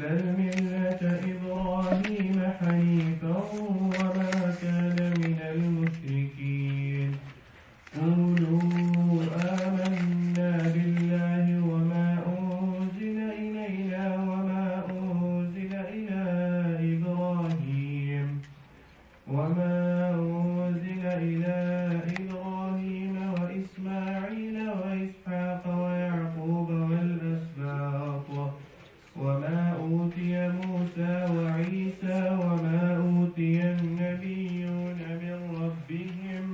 بل ملة إبراهيم حنيفا وما كان من المشركين قولوا آمنا بالله وما أنزل إلينا وما أنزل إلى إبراهيم وإسماعيل وإسحاق ويعقوب والأسباط وما أوتي موسى وعيسى وما أوتي النبيون من ربهم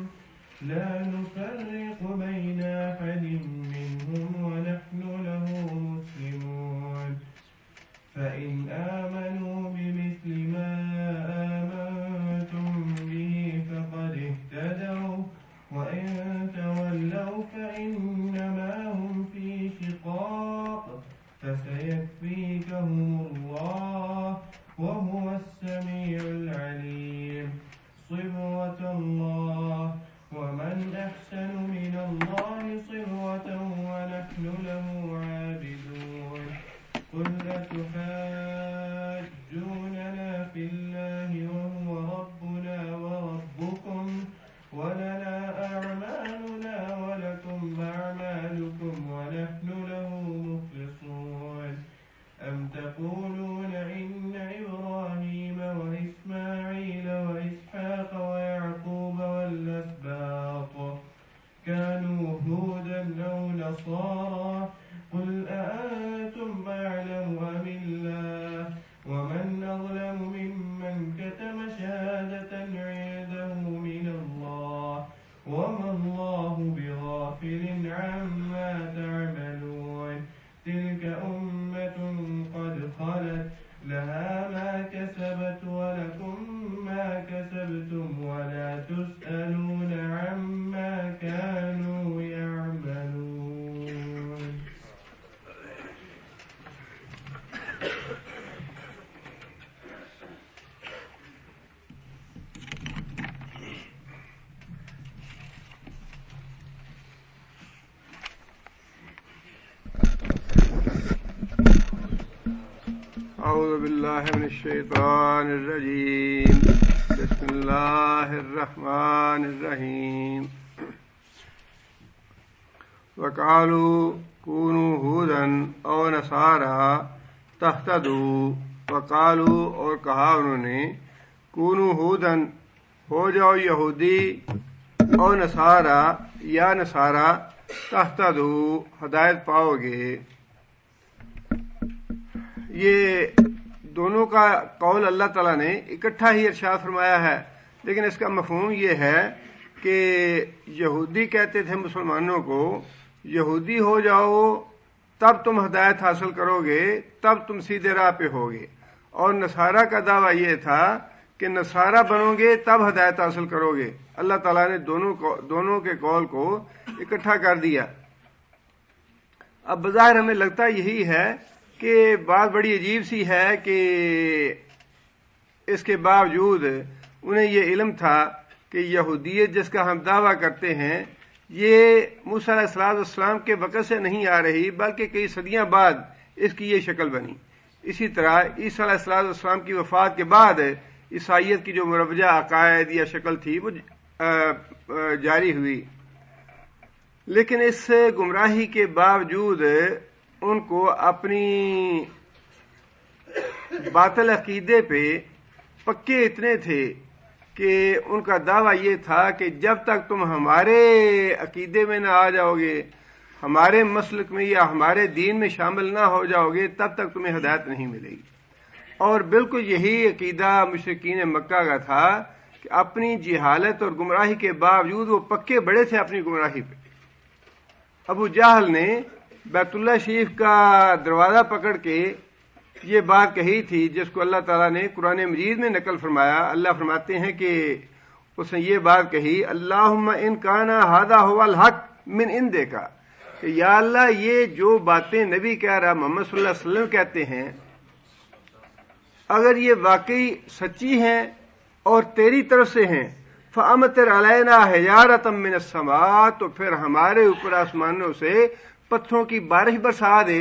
لا نفرق بين أحد منهم ونحن له مسلمون فإن آمنوا بمثل ما آمنتم به فقد اهتدوا وإن تولوا فإنما هم في شقاق فسيكفيكهم الله وهو السميع العليم صبغة الله ومن أحسن من الله صبغة ونحن له عابدون قل أتحاجوننا في الله وهو ربنا وربكم ولنا أعمالنا ولكم أعمالكم ونحن له مخلصون أم تقولون إن إبراهيم وإسماعيل وإسحاق ويعقوب والأسباط كانوا هودا أو نصارى قل أأنتم أعلم أم الله ومن أظلم ممن كتم شهادة عنده من الله وما الله بغافل عما تعملون تلك أمة قد خلت لها ما كسبت ولكم ما كسبتم ولا تسألون عما كانوا يعملون. أعوذ بالله من الشيطان الرجيم بسم الله الرحمن الرحيم وقالوا كونوا هودا أو نصارى تهتدوا وقالوا اور کہا انہوں نے کونوا ہودا ہو جاؤ یہودی او نصارى یا نصارى تهتدوا ہدایت پاؤ گے. یہ دونوں کا قول اللہ تعالیٰ نے اکٹھا ہی ارشاد فرمایا ہے، لیکن اس کا مفہوم یہ ہے کہ یہودی کہتے تھے مسلمانوں کو یہودی ہو جاؤ تب تم ہدایت حاصل کرو گے، تب تم سیدھے راہ پہ ہوگے، اور نصارہ کا دعویٰ یہ تھا کہ نصارہ بنو گے تب ہدایت حاصل کرو گے. اللہ تعالیٰ نے دونوں کے قول کو اکٹھا کر دیا. اب بظاہر ہمیں لگتا یہی ہے کہ بات بڑی عجیب سی ہے کہ اس کے باوجود انہیں یہ علم تھا کہ یہودیت جس کا ہم دعویٰ کرتے ہیں یہ موسیٰ علیہ السلام کے وقت سے نہیں آ رہی بلکہ کئی صدیاں بعد اس کی یہ شکل بنی. اسی طرح عیسیٰ علیہ السلام کی وفات کے بعد عیسائیت کی جو مروجہ عقائد یا شکل تھی وہ جاری ہوئی. لیکن اس گمراہی کے باوجود ان کو اپنی باطل عقیدے پہ پکے اتنے تھے کہ ان کا دعویٰ یہ تھا کہ جب تک تم ہمارے عقیدے میں نہ آ جاؤ گے، ہمارے مسلک میں یا ہمارے دین میں شامل نہ ہو جاؤ گے تب تک تمہیں ہدایت نہیں ملے گی. اور بالکل یہی عقیدہ مشرکین مکہ کا تھا کہ اپنی جہالت اور گمراہی کے باوجود وہ پکے بڑے تھے اپنی گمراہی پہ. ابو جہل نے بیت اللہ شریف کا دروازہ پکڑ کے یہ بات کہی تھی جس کو اللہ تعالیٰ نے قرآن مجید میں نقل فرمایا. اللہ فرماتے ہیں کہ اس نے یہ بات کہی اللہم ان کانا ھذا ھو الحق من عندک، کہ یا اللہ یہ جو باتیں نبی کہہ رہا محمد صلی اللہ علیہ وسلم کہتے ہیں اگر یہ واقعی سچی ہیں اور تیری طرف سے ہیں فَأَمْطِرْ عَلَيْنَا حِجَارَةً مِّنَ السَّمَاءِ، تو پھر ہمارے اوپر آسمانوں سے پتھروں کی بارش برسا دے.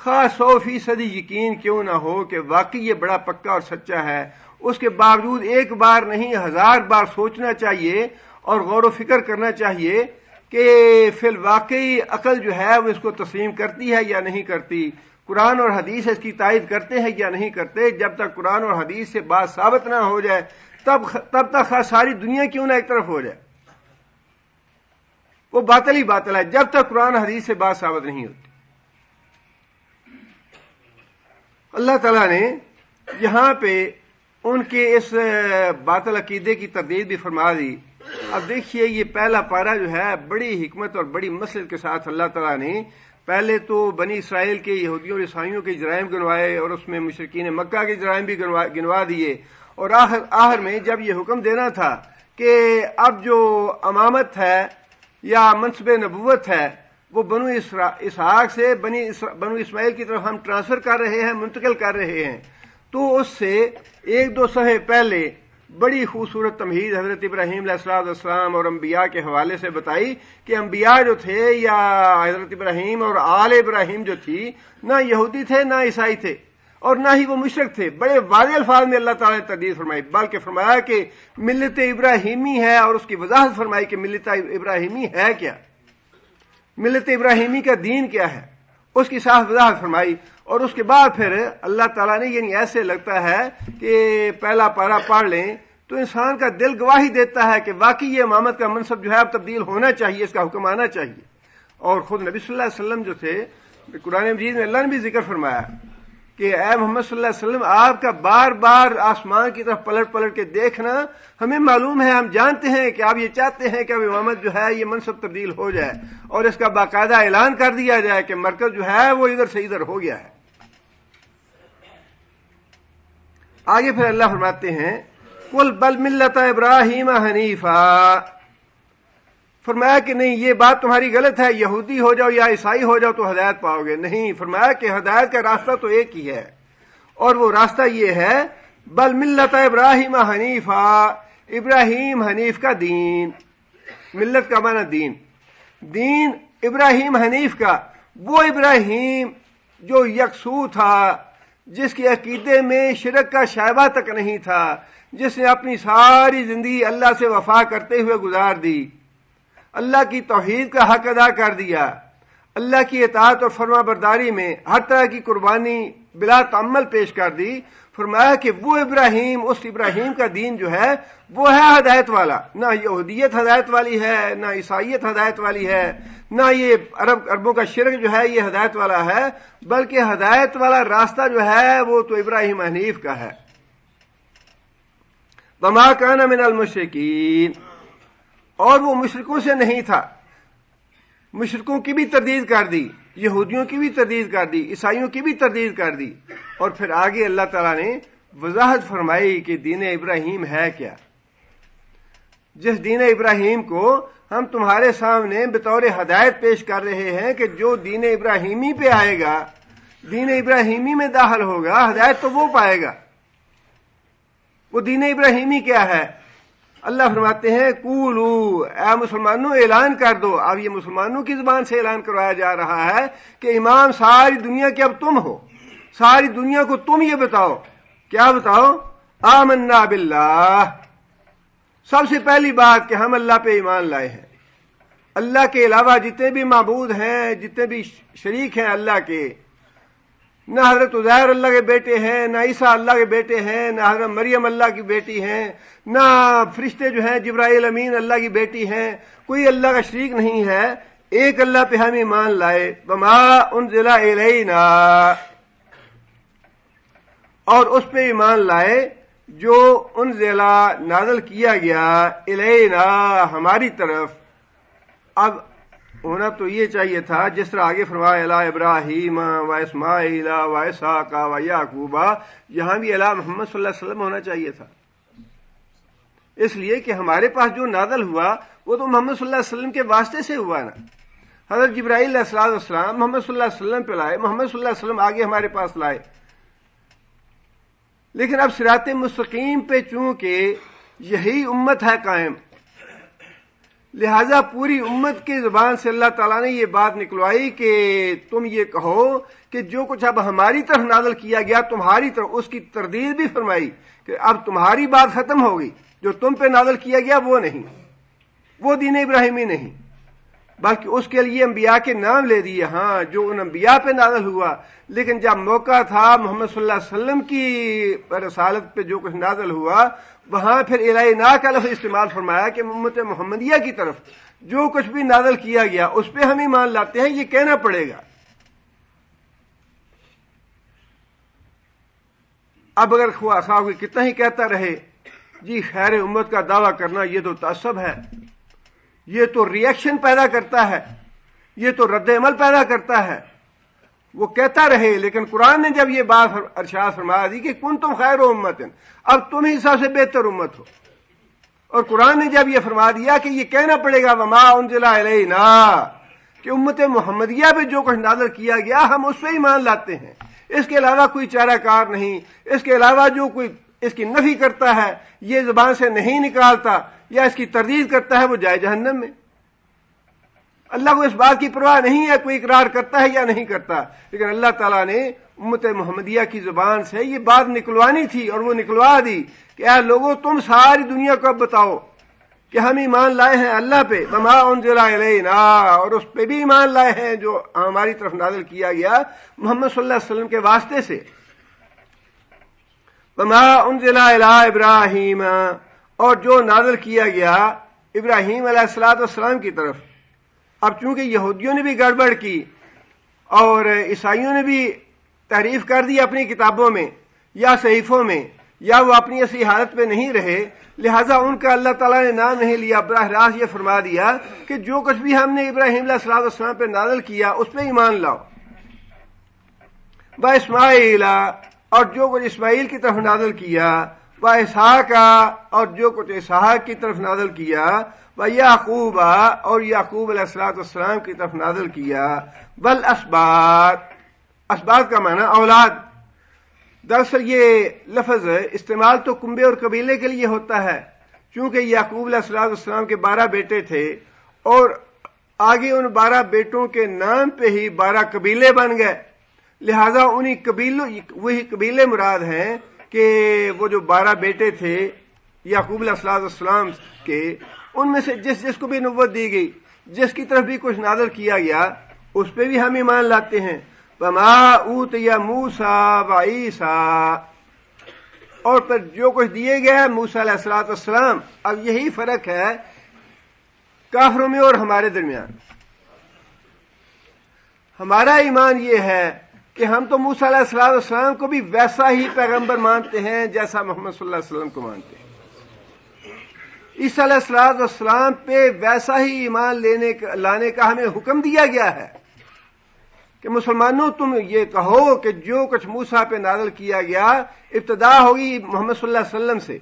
خاص 100% یقین کیوں نہ ہو کہ واقعی یہ بڑا پکا اور سچا ہے، اس کے باوجود ایک بار نہیں 1000 بار سوچنا چاہیے اور غور و فکر کرنا چاہیے کہ فی الواقعی عقل جو ہے وہ اس کو تسلیم کرتی ہے یا نہیں کرتی، قرآن اور حدیث اس کی تائید کرتے ہیں یا نہیں کرتے۔ جب تک قرآن اور حدیث سے بات ثابت نہ ہو جائے تب تک ساری دنیا کیوں نہ ایک طرف ہو جائے، وہ باطل ہی باطل ہے جب تک قرآن حدیث سے بات ثابت نہیں ہوتی۔ اللہ تعالیٰ نے یہاں پہ ان کے اس باطل عقیدے کی تردید بھی فرما دی۔ اب دیکھیے یہ پہلا پارہ جو ہے بڑی حکمت اور بڑی مصلحت کے ساتھ اللہ تعالیٰ نے پہلے تو بنی اسرائیل کے یہودیوں اور عیسائیوں کے جرائم گنوائے اور اس میں مشرکین مکہ کے جرائم بھی گنوا دیے، اور آخر میں جب یہ حکم دینا تھا کہ اب جو امامت ہے یا منصب نبوت ہے وہ بنو اسحاق سے بنو اسماعیل کی طرف ہم ٹرانسفر کر رہے ہیں، منتقل کر رہے ہیں، تو اس سے 1-2 صفحے پہلے بڑی خوبصورت تمہید حضرت ابراہیم علیہ السلام اور انبیاء کے حوالے سے بتائی کہ انبیاء جو تھے یا حضرت ابراہیم اور آل ابراہیم جو تھی، نہ یہودی تھے نہ عیسائی تھے اور نہ ہی وہ مشرک تھے۔ بڑے واضح الفاظ میں اللہ تعالیٰ نے تردید فرمائی، بلکہ فرمایا کہ ملت ابراہیمی ہے، اور اس کی وضاحت فرمائی کہ ملت ابراہیمی ہے کیا، ملت ابراہیمی کا دین کیا ہے، اس کی صاف وضاحت فرمائی۔ اور اس کے بعد پھر اللہ تعالیٰ نے یعنی ایسے لگتا ہے کہ پہلا پارہ پڑھ لیں تو انسان کا دل گواہی دیتا ہے کہ واقعی یہ امامت کا منصب جو ہے اب تبدیل ہونا چاہیے، اس کا حکم آنا چاہیے۔ اور خود نبی صلی اللہ علیہ وسلم جو تھے، قرآن مجید میں اللہ نے بھی ذکر فرمایا کہ اے محمد صلی اللہ علیہ وسلم، آپ کا بار بار آسمان کی طرف پلٹ پلٹ کے دیکھنا ہمیں معلوم ہے، ہم جانتے ہیں کہ آپ یہ چاہتے ہیں کہ اب امامت جو ہے یہ منصب تبدیل ہو جائے اور اس کا باقاعدہ اعلان کر دیا جائے کہ مرکز جو ہے وہ ادھر سے ادھر ہو گیا ہے۔ آگے پھر اللہ فرماتے ہیں قل بل ملت ابراہیم حنیفا، فرمایا کہ نہیں یہ بات تمہاری غلط ہے، یہودی ہو جاؤ یا عیسائی ہو جاؤ تو ہدایت پاؤ گے، نہیں، فرمایا کہ ہدایت کا راستہ تو ایک ہی ہے، اور وہ راستہ یہ ہے بل ملت ابراہیم حنیفا، ابراہیم حنیف کا دین، ملت کا معنی دین، دین ابراہیم حنیف کا، وہ ابراہیم جو یکسو تھا، جس کے عقیدے میں شرک کا شائبہ تک نہیں تھا، جس نے اپنی ساری زندگی اللہ سے وفا کرتے ہوئے گزار دی، اللہ کی توحید کا حق ادا کر دیا، اللہ کی اطاعت اور فرما برداری میں ہر طرح کی قربانی بلا تأمل پیش کر دی۔ فرمایا کہ وہ ابراہیم، اس ابراہیم کا دین جو ہے وہ ہے ہدایت والا، نہ یہودیت ہدایت والی ہے، نہ عیسائیت ہدایت والی ہے، نہ یہ عربوں کا شرک جو ہے یہ ہدایت والا ہے، بلکہ ہدایت والا راستہ جو ہے وہ تو ابراہیم حنیف کا ہے۔ وما کان من المشرکین، اور وہ مشرکوں سے نہیں تھا، مشرکوں کی بھی تردید کر دی، یہودیوں کی بھی تردید کر دی، عیسائیوں کی بھی تردید کر دی، اور پھر آگے اللہ تعالیٰ نے وضاحت فرمائی کہ دین ابراہیم ہے کیا، جس دین ابراہیم کو ہم تمہارے سامنے بطور ہدایت پیش کر رہے ہیں کہ جو دین ابراہیمی پہ آئے گا، دین ابراہیمی میں داخل ہوگا، ہدایت تو وہ پائے گا۔ وہ دین ابراہیمی کیا ہے؟ اللہ فرماتے ہیں قولو، اے مسلمانوں اعلان کر دو، اب یہ مسلمانوں کی زبان سے اعلان کروایا جا رہا ہے کہ امام ساری دنیا کے اب تم ہو، ساری دنیا کو تم یہ بتاؤ، کیا بتاؤ؟ آمنا باللہ، سب سے پہلی بات کہ ہم اللہ پہ ایمان لائے ہیں، اللہ کے علاوہ جتنے بھی معبود ہیں، جتنے بھی شریک ہیں اللہ کے، نہ حضرت عزیر اللہ کے بیٹے ہیں، نہ عیسیٰ اللہ کے بیٹے ہیں، نہ حضرت مریم اللہ کی بیٹی ہیں، نہ فرشتے جو ہیں جبرائیل امین اللہ کی بیٹی ہیں، کوئی اللہ کا شریک نہیں ہے، ایک اللہ پہ ہم ایمان لائے۔ وما انزل الینا، اور اس پہ ایمان لائے جو انزل نازل کیا گیا، الینا ہماری طرف۔ اب ہونا تو یہ چاہیے تھا جس طرح آگے فرمایا الی ابراہیم و اسماعیل و اسحاق و یعقوب، یہاں بھی الی محمد صلی اللہ علیہ وسلم ہونا چاہیے تھا، اس لیے کہ ہمارے پاس جو نازل ہوا وہ تو محمد صلی اللہ علیہ وسلم کے واسطے سے ہوا نا۔ حضرت جبرائیل علیہ السلام محمد صلی اللہ علیہ وسلم پہ لائے، محمد صلی اللہ علیہ وسلم آگے ہمارے پاس لائے، لیکن اب صراط مستقیم پہ چونکہ یہی امت ہے قائم، لہذا پوری امت کی زبان سے اللہ تعالیٰ نے یہ بات نکلوائی کہ تم یہ کہو کہ جو کچھ اب ہماری طرف نازل کیا گیا تمہاری طرف، اس کی تردید بھی فرمائی کہ اب تمہاری بات ختم ہو گئی، جو تم پہ نازل کیا گیا وہ نہیں، وہ دین ابراہیمی نہیں، بلکہ اس کے لیے انبیاء کے نام لے دیے، ہاں جو ان انبیاء پہ نازل ہوا، لیکن جب موقع تھا محمد صلی اللہ علیہ وسلم کی رسالت پہ جو کچھ نازل ہوا، وہاں پھر الہینا کا لفظ استعمال فرمایا کہ امت محمدیہ کی طرف جو کچھ بھی نازل کیا گیا اس پہ ہم ایمان لاتے ہیں، یہ کہنا پڑے گا۔ اب اگر خواہ کوئی کتنا ہی کہتا رہے جی خیر امت کا دعویٰ کرنا یہ تو تعصب ہے، یہ تو ریئیکشن پیدا کرتا ہے، یہ تو رد عمل پیدا کرتا ہے، وہ کہتا رہے، لیکن قرآن نے جب یہ بات ارشاد فرما دی کہ کنتم خیر امت، اب تم ہی سب سے بہتر امت ہو، اور قرآن نے جب یہ فرما دیا کہ یہ کہنا پڑے گا وما انزل الینا، کہ امت محمدیہ پہ جو کچھ نازل کیا گیا ہم اس پہ ایمان لاتے ہیں، اس کے علاوہ کوئی چارہ کار نہیں، اس کے علاوہ جو کوئی اس کی نفی کرتا ہے یہ زبان سے نہیں نکالتا یا اس کی تردید کرتا ہے وہ جائے جہنم میں۔ اللہ کو اس بات کی پرواہ نہیں ہے کوئی اقرار کرتا ہے یا نہیں کرتا، لیکن اللہ تعالیٰ نے امت محمدیہ کی زبان سے یہ بات نکلوانی تھی اور وہ نکلوا دی کہ اے لوگوں تم ساری دنیا کو اب بتاؤ کہ ہم ایمان لائے ہیں اللہ پہ، وما انزل الینا، اور اس پہ بھی ایمان لائے ہیں جو ہماری طرف نازل کیا گیا محمد صلی اللہ علیہ وسلم کے واسطے سے، وما انزل الی ابراہیم، اور جو نازل کیا گیا ابراہیم علیہ السلام کی طرف۔ اب چونکہ یہودیوں نے بھی گڑبڑ کی اور عیسائیوں نے بھی تحریف کر دی اپنی کتابوں میں یا صحیفوں میں، یا وہ اپنی اصلی حالت پہ نہیں رہے، لہذا ان کا اللہ تعالیٰ نے نام نہیں لیا، براہ راست یہ فرما دیا کہ جو کچھ بھی ہم نے ابراہیم علیہ السلام پہ نازل کیا اس پہ ایمان لاؤ، با اسماعیل، اور جو کچھ اسماعیل کی طرف نازل کیا، با اسحاق، اور جو کچھ اسحاق کی طرف نازل کیا، با یعقوب، اور یعقوب علیہ السلام کی طرف نازل کیا، بل اسباط، اسباط کا معنی اولاد۔ دراصل یہ لفظ استعمال تو کنبے اور قبیلے کے لیے ہوتا ہے، چونکہ یعقوب علیہ السلام کے 12 بیٹے تھے اور آگے ان 12 بیٹوں کے نام پہ ہی 12 قبیلے بن گئے، لہذا انہی قبیلوں وہی قبیلے مراد ہیں کہ وہ جو 12 بیٹے تھے یعقوب علیہ السلام کے، ان میں سے جس کو بھی نبوت دی گئی، جس کی طرف بھی کچھ نازل کیا گیا اس پہ بھی ہم ایمان لاتے ہیں۔ وما اوتی موسیٰ و عیسیٰ، اور پھر جو کچھ دیے گئے موسیٰ علیہ السلام۔ اب یہی فرق ہے کافروں میں اور ہمارے درمیان۔ ہمارا ایمان یہ ہے کہ ہم تو موسیٰ علیہ السلام کو بھی ویسا ہی پیغمبر مانتے ہیں جیسا محمد صلی اللہ علیہ وسلم کو مانتے ہیں، عیسیٰ علیہ السلام پہ ویسا ہی ایمان لانے کا ہمیں حکم دیا گیا ہے کہ مسلمانوں تم یہ کہو کہ جو کچھ موسیٰ پہ نازل کیا گیا ابتدا ہوگی محمد صلی اللہ علیہ وسلم سے،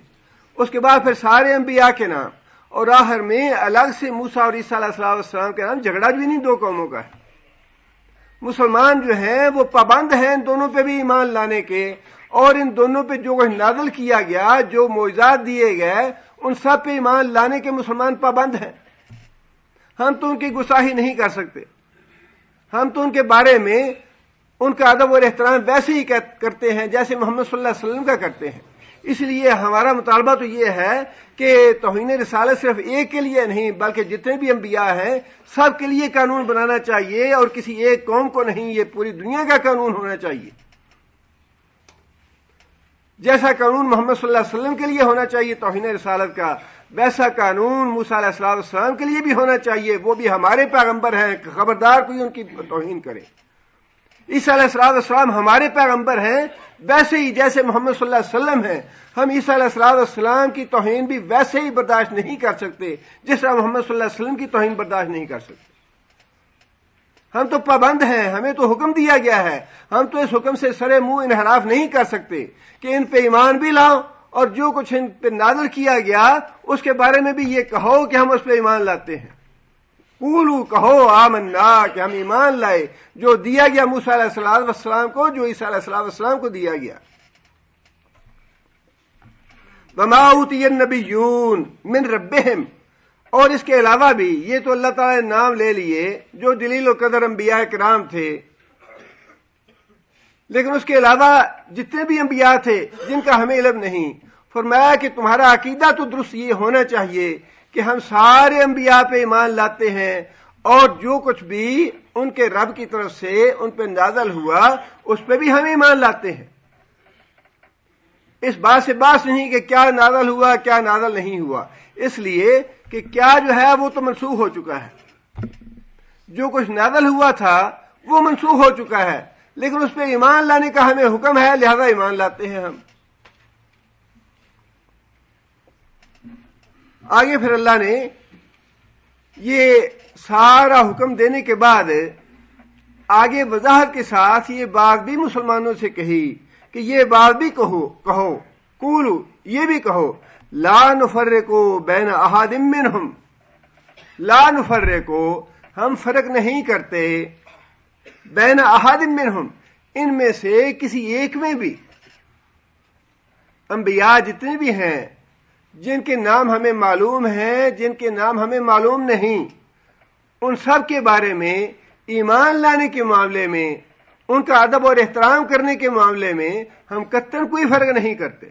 اس کے بعد پھر سارے انبیاء کے نام، اور آخر میں الگ سے موسیٰ اور عیسیٰ علیہ السلام کے نام۔ جھگڑا بھی نہیں دو قوموں کا ہے، مسلمان جو ہیں وہ پابند ہیں ان دونوں پہ بھی ایمان لانے کے، اور ان دونوں پہ جو کچھ نازل کیا گیا، جو معجزات دیے گئے، ان سب پہ ایمان لانے کے مسلمان پابند ہیں۔ ہم تو ان کی گستاخی نہیں کر سکتے، ہم تو ان کے بارے میں ان کا ادب اور احترام ویسے ہی کرتے ہیں جیسے محمد صلی اللہ علیہ وسلم کا کرتے ہیں۔ اس لیے ہمارا مطالبہ تو یہ ہے کہ توہین رسالت صرف ایک کے لیے نہیں بلکہ جتنے بھی انبیاء ہیں سب کے لیے قانون بنانا چاہیے، اور کسی ایک قوم کو نہیں، یہ پوری دنیا کا قانون ہونا چاہیے۔ جیسا قانون محمد صلی اللہ علیہ وسلم کے لیے ہونا چاہیے توہین رسالت کا، ویسا قانون موسیٰ علیہ السلام کے لیے بھی ہونا چاہیے، وہ بھی ہمارے پیغمبر ہیں، خبردار کوئی ان کی توہین کرے۔ عیسیٰ علیہ السلام ہمارے پیغمبر ہیں، ویسے ہی جیسے محمد صلی اللہ علیہ وسلم ہیں، ہم عیسیٰ علیہ السلام کی توہین بھی ویسے ہی برداشت نہیں کر سکتے جس طرح محمد صلی اللہ علیہ وسلم کی توہین برداشت نہیں کر سکتے۔ ہم تو پابند ہیں، ہمیں تو حکم دیا گیا ہے، ہم تو اس حکم سے سرے منہ انحراف نہیں کر سکتے کہ ان پہ ایمان بھی لاؤ، اور جو کچھ ان پہ نازل کیا گیا اس کے بارے میں بھی یہ کہو کہ ہم اس پہ ایمان لاتے ہیں۔ قولو کہو آمنا، کہ ہم ایمان لائے جو دیا گیا موسیٰ علیہ السلام کو، جو عیسیٰ علیہ السلام کو دیا گیا۔ وما اوتی النبیون من ربہم، اور اس کے علاوہ بھی یہ تو اللہ تعالیٰ نے نام لے لیے جو جلیل القدر انبیاء کرام تھے، لیکن اس کے علاوہ جتنے بھی انبیاء تھے جن کا ہمیں علم نہیں، فرمایا کہ تمہارا عقیدہ تو درست یہ ہونا چاہیے کہ ہم سارے انبیاء پہ ایمان لاتے ہیں، اور جو کچھ بھی ان کے رب کی طرف سے ان پہ نازل ہوا اس پہ بھی ہم ایمان لاتے ہیں۔ اس بات سے باس نہیں کہ کیا نازل ہوا کیا نازل نہیں ہوا، اس لیے کہ کیا جو ہے وہ تو منسوخ ہو چکا ہے، جو کچھ نازل ہوا تھا وہ منسوخ ہو چکا ہے، لیکن اس پہ ایمان لانے کا ہمیں حکم ہے، لہذا ایمان لاتے ہیں ہم۔ آگے پھر اللہ نے یہ سارا حکم دینے کے بعد آگے وضاحت کے ساتھ یہ بات بھی مسلمانوں سے کہی کہ یہ بات بھی کہو قولو، یہ بھی کہو لا نفرقو بین احد منہم، لا نفرقو، ہم فرق نہیں کرتے، بین احد منہم، ان میں سے کسی ایک میں بھی۔ انبیاء جتنے بھی ہیں جن کے نام ہمیں معلوم ہیں، جن کے نام ہمیں معلوم نہیں، ان سب کے بارے میں ایمان لانے کے معاملے میں، ان کا ادب اور احترام کرنے کے معاملے میں ہم قطعاً کوئی فرق نہیں کرتے۔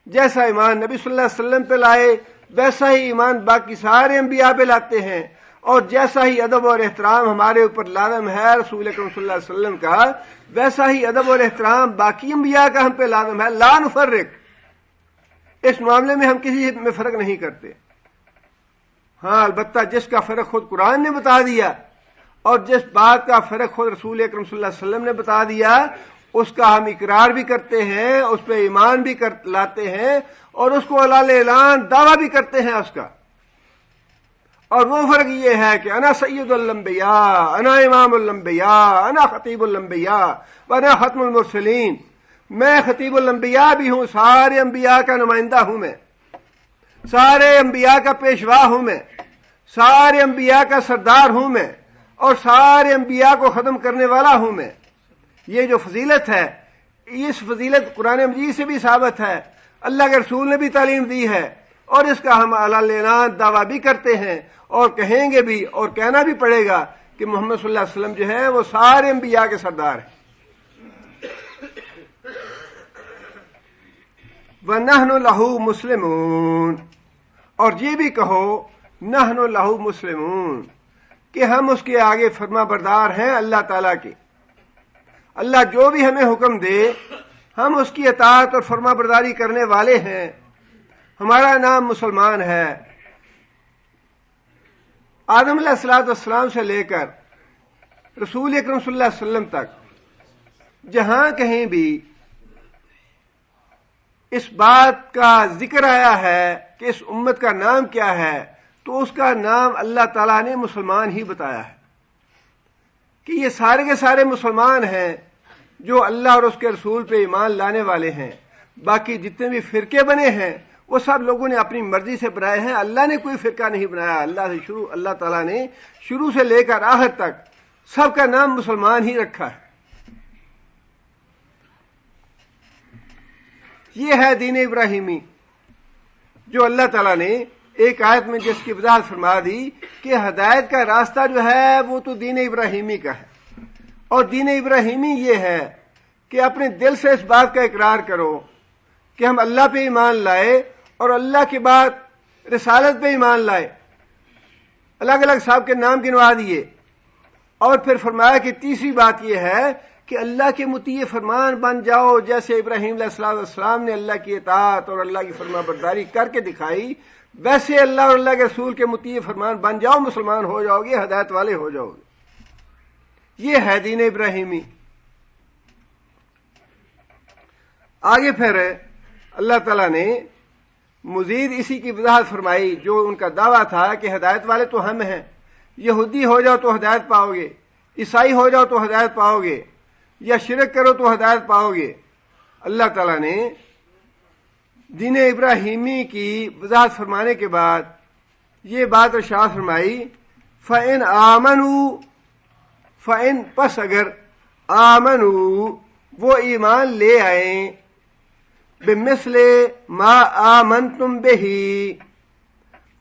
جیسا ایمان نبی صلی اللہ علیہ وسلم پہ لائے ویسا ہی ایمان باقی سارے انبیاء پہ لاتے ہیں، اور جیسا ہی ادب اور احترام ہمارے اوپر لازم ہے رسول اکرم صلی اللہ علیہ وسلم کا، ویسا ہی ادب اور احترام باقی انبیاء کا ہم پہ لازم ہے۔ لا نفرق، اس معاملے میں ہم کسی میں فرق نہیں کرتے۔ ہاں البتہ جس کا فرق خود قرآن نے بتا دیا اور جس بات کا فرق خود رسول اکرم صلی اللہ علیہ وسلم نے بتا دیا، اس کا ہم اقرار بھی کرتے ہیں، اس پہ ایمان بھی لاتے ہیں، اور اس کو علال اعلان دعویٰ بھی کرتے ہیں اس کا۔ اور وہ فرق یہ ہے کہ انا سید الانبیاء، انا امام الانبیاء، انا خطیب الانبیاء، وانا ختم المرسلین، میں خطیب الانبیاء بھی ہوں، سارے انبیاء کا نمائندہ ہوں میں، سارے انبیاء کا پیشوا ہوں میں، سارے انبیاء کا سردار ہوں میں، اور سارے انبیاء کو ختم کرنے والا ہوں میں۔ یہ جو فضیلت ہے، اس فضیلت قرآن مجید سے بھی ثابت ہے، اللہ کے رسول نے بھی تعلیم دی ہے، اور اس کا ہم اعلان اعلان دعویٰ بھی کرتے ہیں، اور کہیں گے بھی، اور کہنا بھی پڑے گا کہ محمد صلی اللہ علیہ وسلم جو ہے وہ سارے انبیاء کے سردار ہیں۔ وَنَحْنُ لَهُ مُسْلِمُونَ، اور یہ بھی کہو نحن لہو مسلمون، کہ ہم اس کے آگے فرما بردار ہیں اللہ تعالیٰ کے۔ اللہ جو بھی ہمیں حکم دے ہم اس کی اطاعت اور فرما برداری کرنے والے ہیں، ہمارا نام مسلمان ہے۔ آدم علیہ السلام سے لے کر رسول اکرم صلی اللہ علیہ وسلم تک جہاں کہیں بھی اس بات کا ذکر آیا ہے کہ اس امت کا نام کیا ہے، تو اس کا نام اللہ تعالیٰ نے مسلمان ہی بتایا ہے، کہ یہ سارے کے سارے مسلمان ہیں جو اللہ اور اس کے رسول پہ ایمان لانے والے ہیں۔ باقی جتنے بھی فرقے بنے ہیں وہ سب لوگوں نے اپنی مرضی سے بنائے ہیں، اللہ نے کوئی فرقہ نہیں بنایا۔ اللہ تعالیٰ نے شروع سے لے کر آخر تک سب کا نام مسلمان ہی رکھا ہے۔ یہ ہے دین ابراہیمی، جو اللہ تعالیٰ نے ایک آیت میں جس کی وضاحت فرما دی کہ ہدایت کا راستہ جو ہے وہ تو دین ابراہیمی کا ہے، اور دین ابراہیمی یہ ہے کہ اپنے دل سے اس بات کا اقرار کرو کہ ہم اللہ پہ ایمان لائے اور اللہ کے بعد رسالت پہ ایمان لائے، الگ الگ صاحب کے نام گنوا دیے، اور پھر فرمایا کہ تیسری بات یہ ہے کہ اللہ کے مطیع فرمان بن جاؤ، جیسے ابراہیم علیہ السلام نے اللہ کی اطاعت اور اللہ کی فرما برداری کر کے دکھائی، ویسے اللہ اور اللہ کے رسول کے مطیع فرمان بن جاؤ، مسلمان ہو جاؤ گے، ہدایت والے ہو جاؤ گے۔ یہ ہے دین ابراہیمی۔ آگے پھر اللہ تعالیٰ نے مزید اسی کی وضاحت فرمائی جو ان کا دعویٰ تھا کہ ہدایت والے تو ہم ہیں، یہودی ہو جاؤ تو ہدایت پاؤ گے، عیسائی ہو جاؤ تو ہدایت پاؤ گے، یا شرک کرو تو ہدایت پاؤ گے۔ اللہ تعالیٰ نے دین ابراہیمی کی وضاحت فرمانے کے بعد یہ بات ارشاد فرمائی، فَإِنْ آمَنُوا، فَإِنْ پس اگر آمنوا وہ ایمان لے آئیں، بِمِثْلِ مَا آمَنْتُمْ بِهِ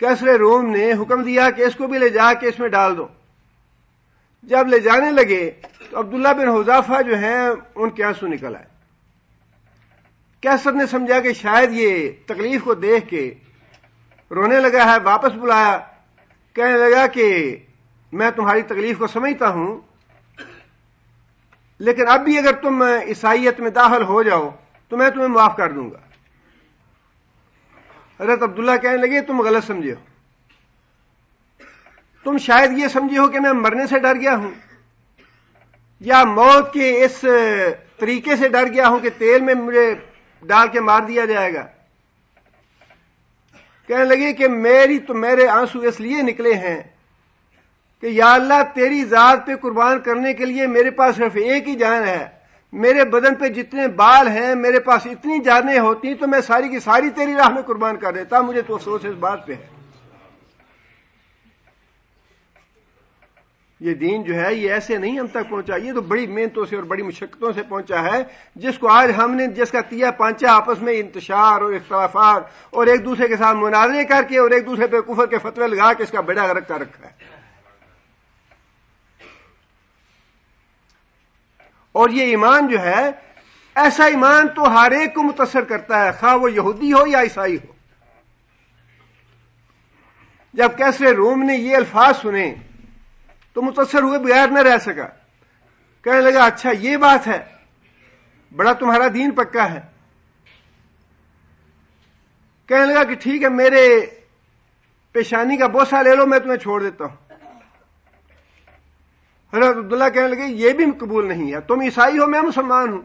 کیسر روم نے حکم دیا کہ اس کو بھی لے جا کے اس میں ڈال دو. جب لے جانے لگے تو عبداللہ بن حذافہ جو ہیں ان کے آنسو نکل آئے. کیسر نے سمجھا کہ شاید یہ تکلیف کو دیکھ کے رونے لگا ہے. واپس بلایا, کہنے لگا کہ میں تمہاری تکلیف کو سمجھتا ہوں, لیکن اب بھی اگر تم عیسائیت میں داخل ہو جاؤ تو میں تمہیں معاف کر دوں گا. حضرت عبداللہ کہنے لگے تم غلط سمجھے ہو, تم شاید یہ سمجھے ہو کہ میں مرنے سے ڈر گیا ہوں یا موت کے اس طریقے سے ڈر گیا ہوں کہ تیل میں مجھے ڈال کے مار دیا جائے گا. کہنے لگے کہ میرے آنسو اس لیے نکلے ہیں کہ یا اللہ تیری ذات پہ قربان کرنے کے لیے میرے پاس صرف ایک ہی جان ہے. میرے بدن پہ جتنے بال ہیں, میرے پاس اتنی جانیں ہوتی تو میں ساری کی ساری تیری راہ میں قربان کر دیتا. مجھے تو افسوس اس بات پہ ہے. یہ دین جو ہے یہ ایسے نہیں ہم تک پہنچا, یہ تو بڑی محنتوں سے اور بڑی مشقتوں سے پہنچا ہے, جس کو آج ہم نے جس کا تیا پانچا آپس میں انتشار اور اختلافات اور ایک دوسرے کے ساتھ مناظرے کر کے اور ایک دوسرے پہ کفر کے فتوے لگا کے اس کا بیڑا غرق کر رکھا ہے. اور یہ ایمان جو ہے ایسا ایمان تو ہر ایک کو متاثر کرتا ہے, خواہ وہ یہودی ہو یا عیسائی ہو. جب کیسر روم نے یہ الفاظ سنے تو متاثر ہوئے بغیر نہ رہ سکا. کہنے لگا اچھا یہ بات ہے, بڑا تمہارا دین پکا ہے. کہنے لگا کہ ٹھیک ہے میرے پیشانی کا بوسہ لے لو, میں تمہیں چھوڑ دیتا ہوں. حضرت عبداللہ کہنے لگے یہ بھی قبول نہیں ہے, تم عیسائی ہو میں مسلمان ہوں,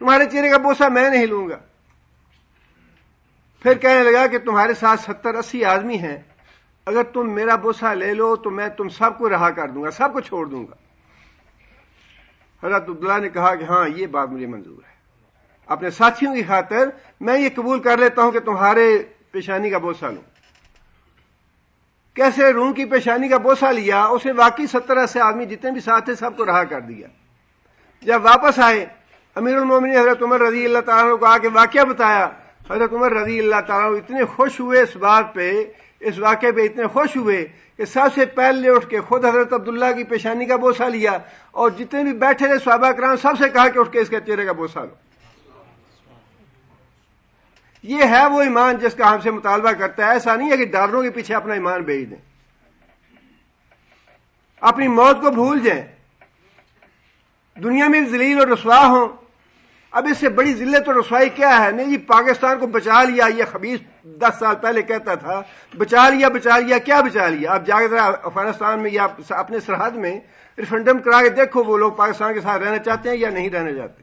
تمہارے چہرے کا بوسہ میں نہیں لوں گا. پھر کہنے لگا کہ تمہارے ساتھ 70-80 آدمی ہیں, اگر تم میرا بوسہ لے لو تو میں تم سب کو رہا کر دوں گا, سب کو چھوڑ دوں گا. حضرت عبداللہ نے کہا کہ ہاں یہ بات مجھے منظور ہے, اپنے ساتھیوں کی خاطر میں یہ قبول کر لیتا ہوں کہ تمہارے پیشانی کا بوسہ لوں. کیسے روم کی پیشانی کا بوسہ لیا, اسے واقعی 70-80 آدمی جتنے بھی ساتھ تھے سب کو رہا کر دیا. جب واپس آئے امیر المومنین حضرت عمر رضی اللہ تعالیٰ عنہ کو آ کے واقعہ بتایا. حضرت عمر رضی اللہ تعالیٰ عنہ اتنے خوش ہوئے اس بات پہ, اس واقعے پہ اتنے خوش ہوئے کہ سب سے پہلے اٹھ کے خود حضرت عبداللہ کی پیشانی کا بوسہ لیا, اور جتنے بھی بیٹھے تھے صحابہ کرام سب سے کہا کہ اٹھ کے اس کے چہرے کا بوسہ لو. یہ ہے وہ ایمان جس کا ہم سے مطالبہ کرتا ہے. ایسا نہیں ہے کہ ڈالروں کے پیچھے اپنا ایمان بیچ دیں, اپنی موت کو بھول جائیں, دنیا میں ذلیل اور رسوا ہوں. اب اس سے بڑی ذلت اور رسوائی کیا ہے؟ نہیں جی پاکستان کو بچا لیا, یہ خبیث 10 سال پہلے کہتا تھا بچا لیا, کیا بچا لیا؟ اب جا کر افغانستان میں یا اپنے سرحد میں ریفرنڈم کرا کے دیکھو وہ لوگ پاکستان کے ساتھ رہنا چاہتے ہیں یا نہیں رہنا چاہتے.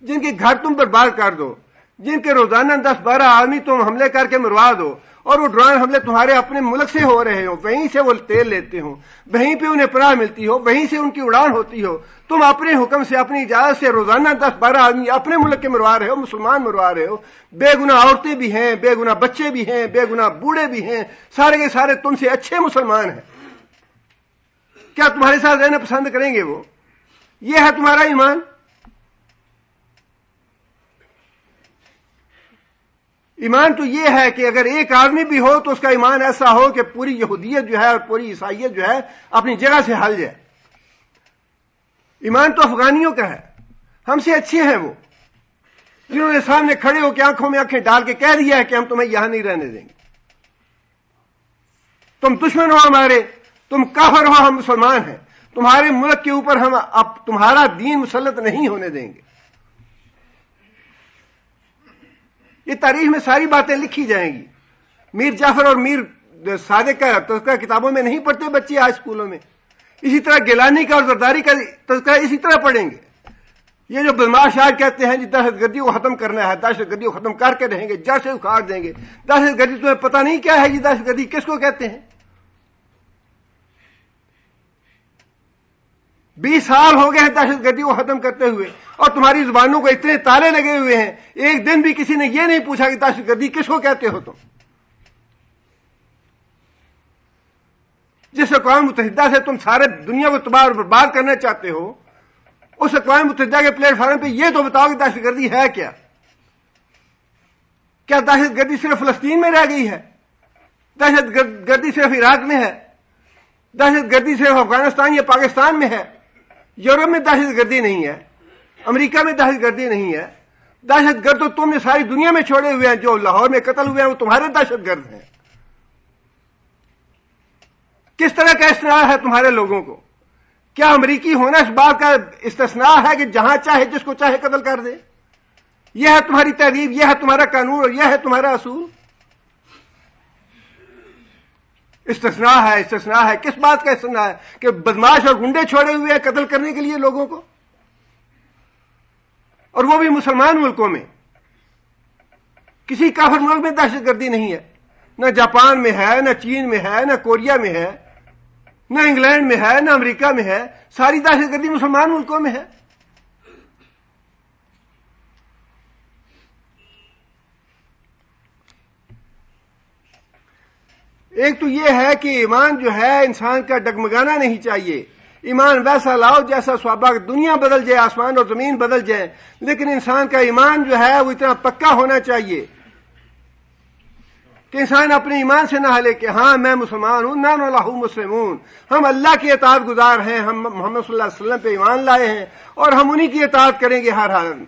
جن کے گھر تم برباد کر دو, جن کے روزانہ 10-12 آدمی تم حملے کر کے مروا دو, اور وہ ڈرون حملے تمہارے اپنے ملک سے ہو رہے ہو, وہیں سے وہ تیل لیتے ہوں, وہیں پہ انہیں پناہ ملتی ہو, وہیں سے ان کی اڑان ہوتی ہو, تم اپنے حکم سے اپنی اجازت سے روزانہ 10-12 آدمی اپنے ملک کے مروا رہے ہو, مسلمان مروا رہے ہو. بے گناہ عورتیں بھی ہیں, بے گناہ بچے بھی ہیں, بے گناہ بوڑھے بھی ہیں, سارے کے سارے تم سے اچھے مسلمان ہیں. کیا تمہارے ساتھ رہنا پسند کریں گے وہ؟ یہ ہے تمہارا ایمان؟ ایمان تو یہ ہے کہ اگر ایک آدمی بھی ہو تو اس کا ایمان ایسا ہو کہ پوری یہودیت جو ہے اور پوری عیسائیت جو ہے اپنی جگہ سے ہل جائے. ایمان تو افغانیوں کا ہے, ہم سے اچھے ہیں وہ, جنہوں نے سامنے کھڑے ہو کے آنکھوں میں آنکھیں ڈال کے کہہ دیا ہے کہ ہم تمہیں یہاں نہیں رہنے دیں گے. تم دشمن ہو ہمارے, تم کافر ہو, ہم مسلمان ہیں, تمہارے ملک کے اوپر ہم اب تمہارا دین مسلط نہیں ہونے دیں گے. یہ تاریخ میں ساری باتیں لکھی جائیں گی. میر جعفر اور میر صادق کا تذکرہ کتابوں میں نہیں پڑھتے بچے آج اسکولوں میں. اسی طرح گیلانی کا اور زرداری کا تذکرہ اسی طرح پڑھیں گے. یہ جو بدماش آج کہتے ہیں جی دہشت گردی کو ختم کرنا ہے, دہشت گردی کو ختم کر کے رہیں گے, جڑ سے اکھاڑ دیں گے. دہشت گردی تمہیں پتہ نہیں کیا ہے جی, دہشت گردی کس کو کہتے ہیں؟ 20 سال ہو گئے ہیں دہشت گردی کو ختم کرتے ہوئے, اور تمہاری زبانوں کو اتنے تالے لگے ہوئے ہیں, ایک دن بھی کسی نے یہ نہیں پوچھا کہ دہشت گردی کس کو کہتے ہو تم. جس اقوام متحدہ سے تم سارے دنیا کو تباہ اور برباد کرنا چاہتے ہو, اس اقوام متحدہ کے پلیٹ فارم پہ یہ تو بتاؤ کہ دہشت گردی ہے کیا؟ کیا دہشت گردی صرف فلسطین میں رہ گئی ہے؟ دہشت گردی صرف عراق میں ہے؟ دہشت گردی صرف افغانستان یا پاکستان میں ہے؟ یورپ میں دہشت گردی نہیں ہے، امریکہ میں دہشت گردی نہیں ہے؟ دہشت گرد تو تم نے ساری دنیا میں چھوڑے ہوئے ہیں، جو لاہور میں قتل ہوئے ہیں وہ تمہارے دہشت گرد ہیں۔ کس طرح کا استثناء ہے تمہارے لوگوں کو؟ کیا امریکی ہونا اس بات کا استثناء ہے کہ جہاں چاہے جس کو چاہے قتل کر دے؟ یہ ہے تمہاری تہذیب، یہ ہے تمہارا قانون، اور یہ ہے تمہارا اصول؟ استثناء ہے، استثناء ہے۔ کس بات کا استثناء ہے؟ کہ بدماش اور گنڈے چھوڑے ہوئے ہیں قتل کرنے کے لیے لوگوں کو، اور وہ بھی مسلمان ملکوں میں۔ کسی کافر ملک میں دہشت گردی نہیں ہے، نہ جاپان میں ہے، نہ چین میں ہے، نہ کوریا میں ہے، نہ انگلینڈ میں ہے، نہ امریکہ میں ہے۔ ساری دہشت گردی مسلمان ملکوں میں ہے۔ ایک تو یہ ہے کہ ایمان جو ہے انسان کا ڈگمگانا نہیں چاہیے۔ ایمان ویسا لاؤ جیسا صحابہ، دنیا بدل جائے، آسمان اور زمین بدل جائیں، لیکن انسان کا ایمان جو ہے وہ اتنا پکا ہونا چاہیے کہ انسان اپنے ایمان سے نہ ہلے کہ ہاں میں مسلمان ہوں، نحن لہ مسلمون، ہم اللہ کی اطاعت گزار ہیں، ہم محمد صلی اللہ علیہ وسلم پہ ایمان لائے ہیں اور ہم انہی کی اطاعت کریں گے ہر حال میں۔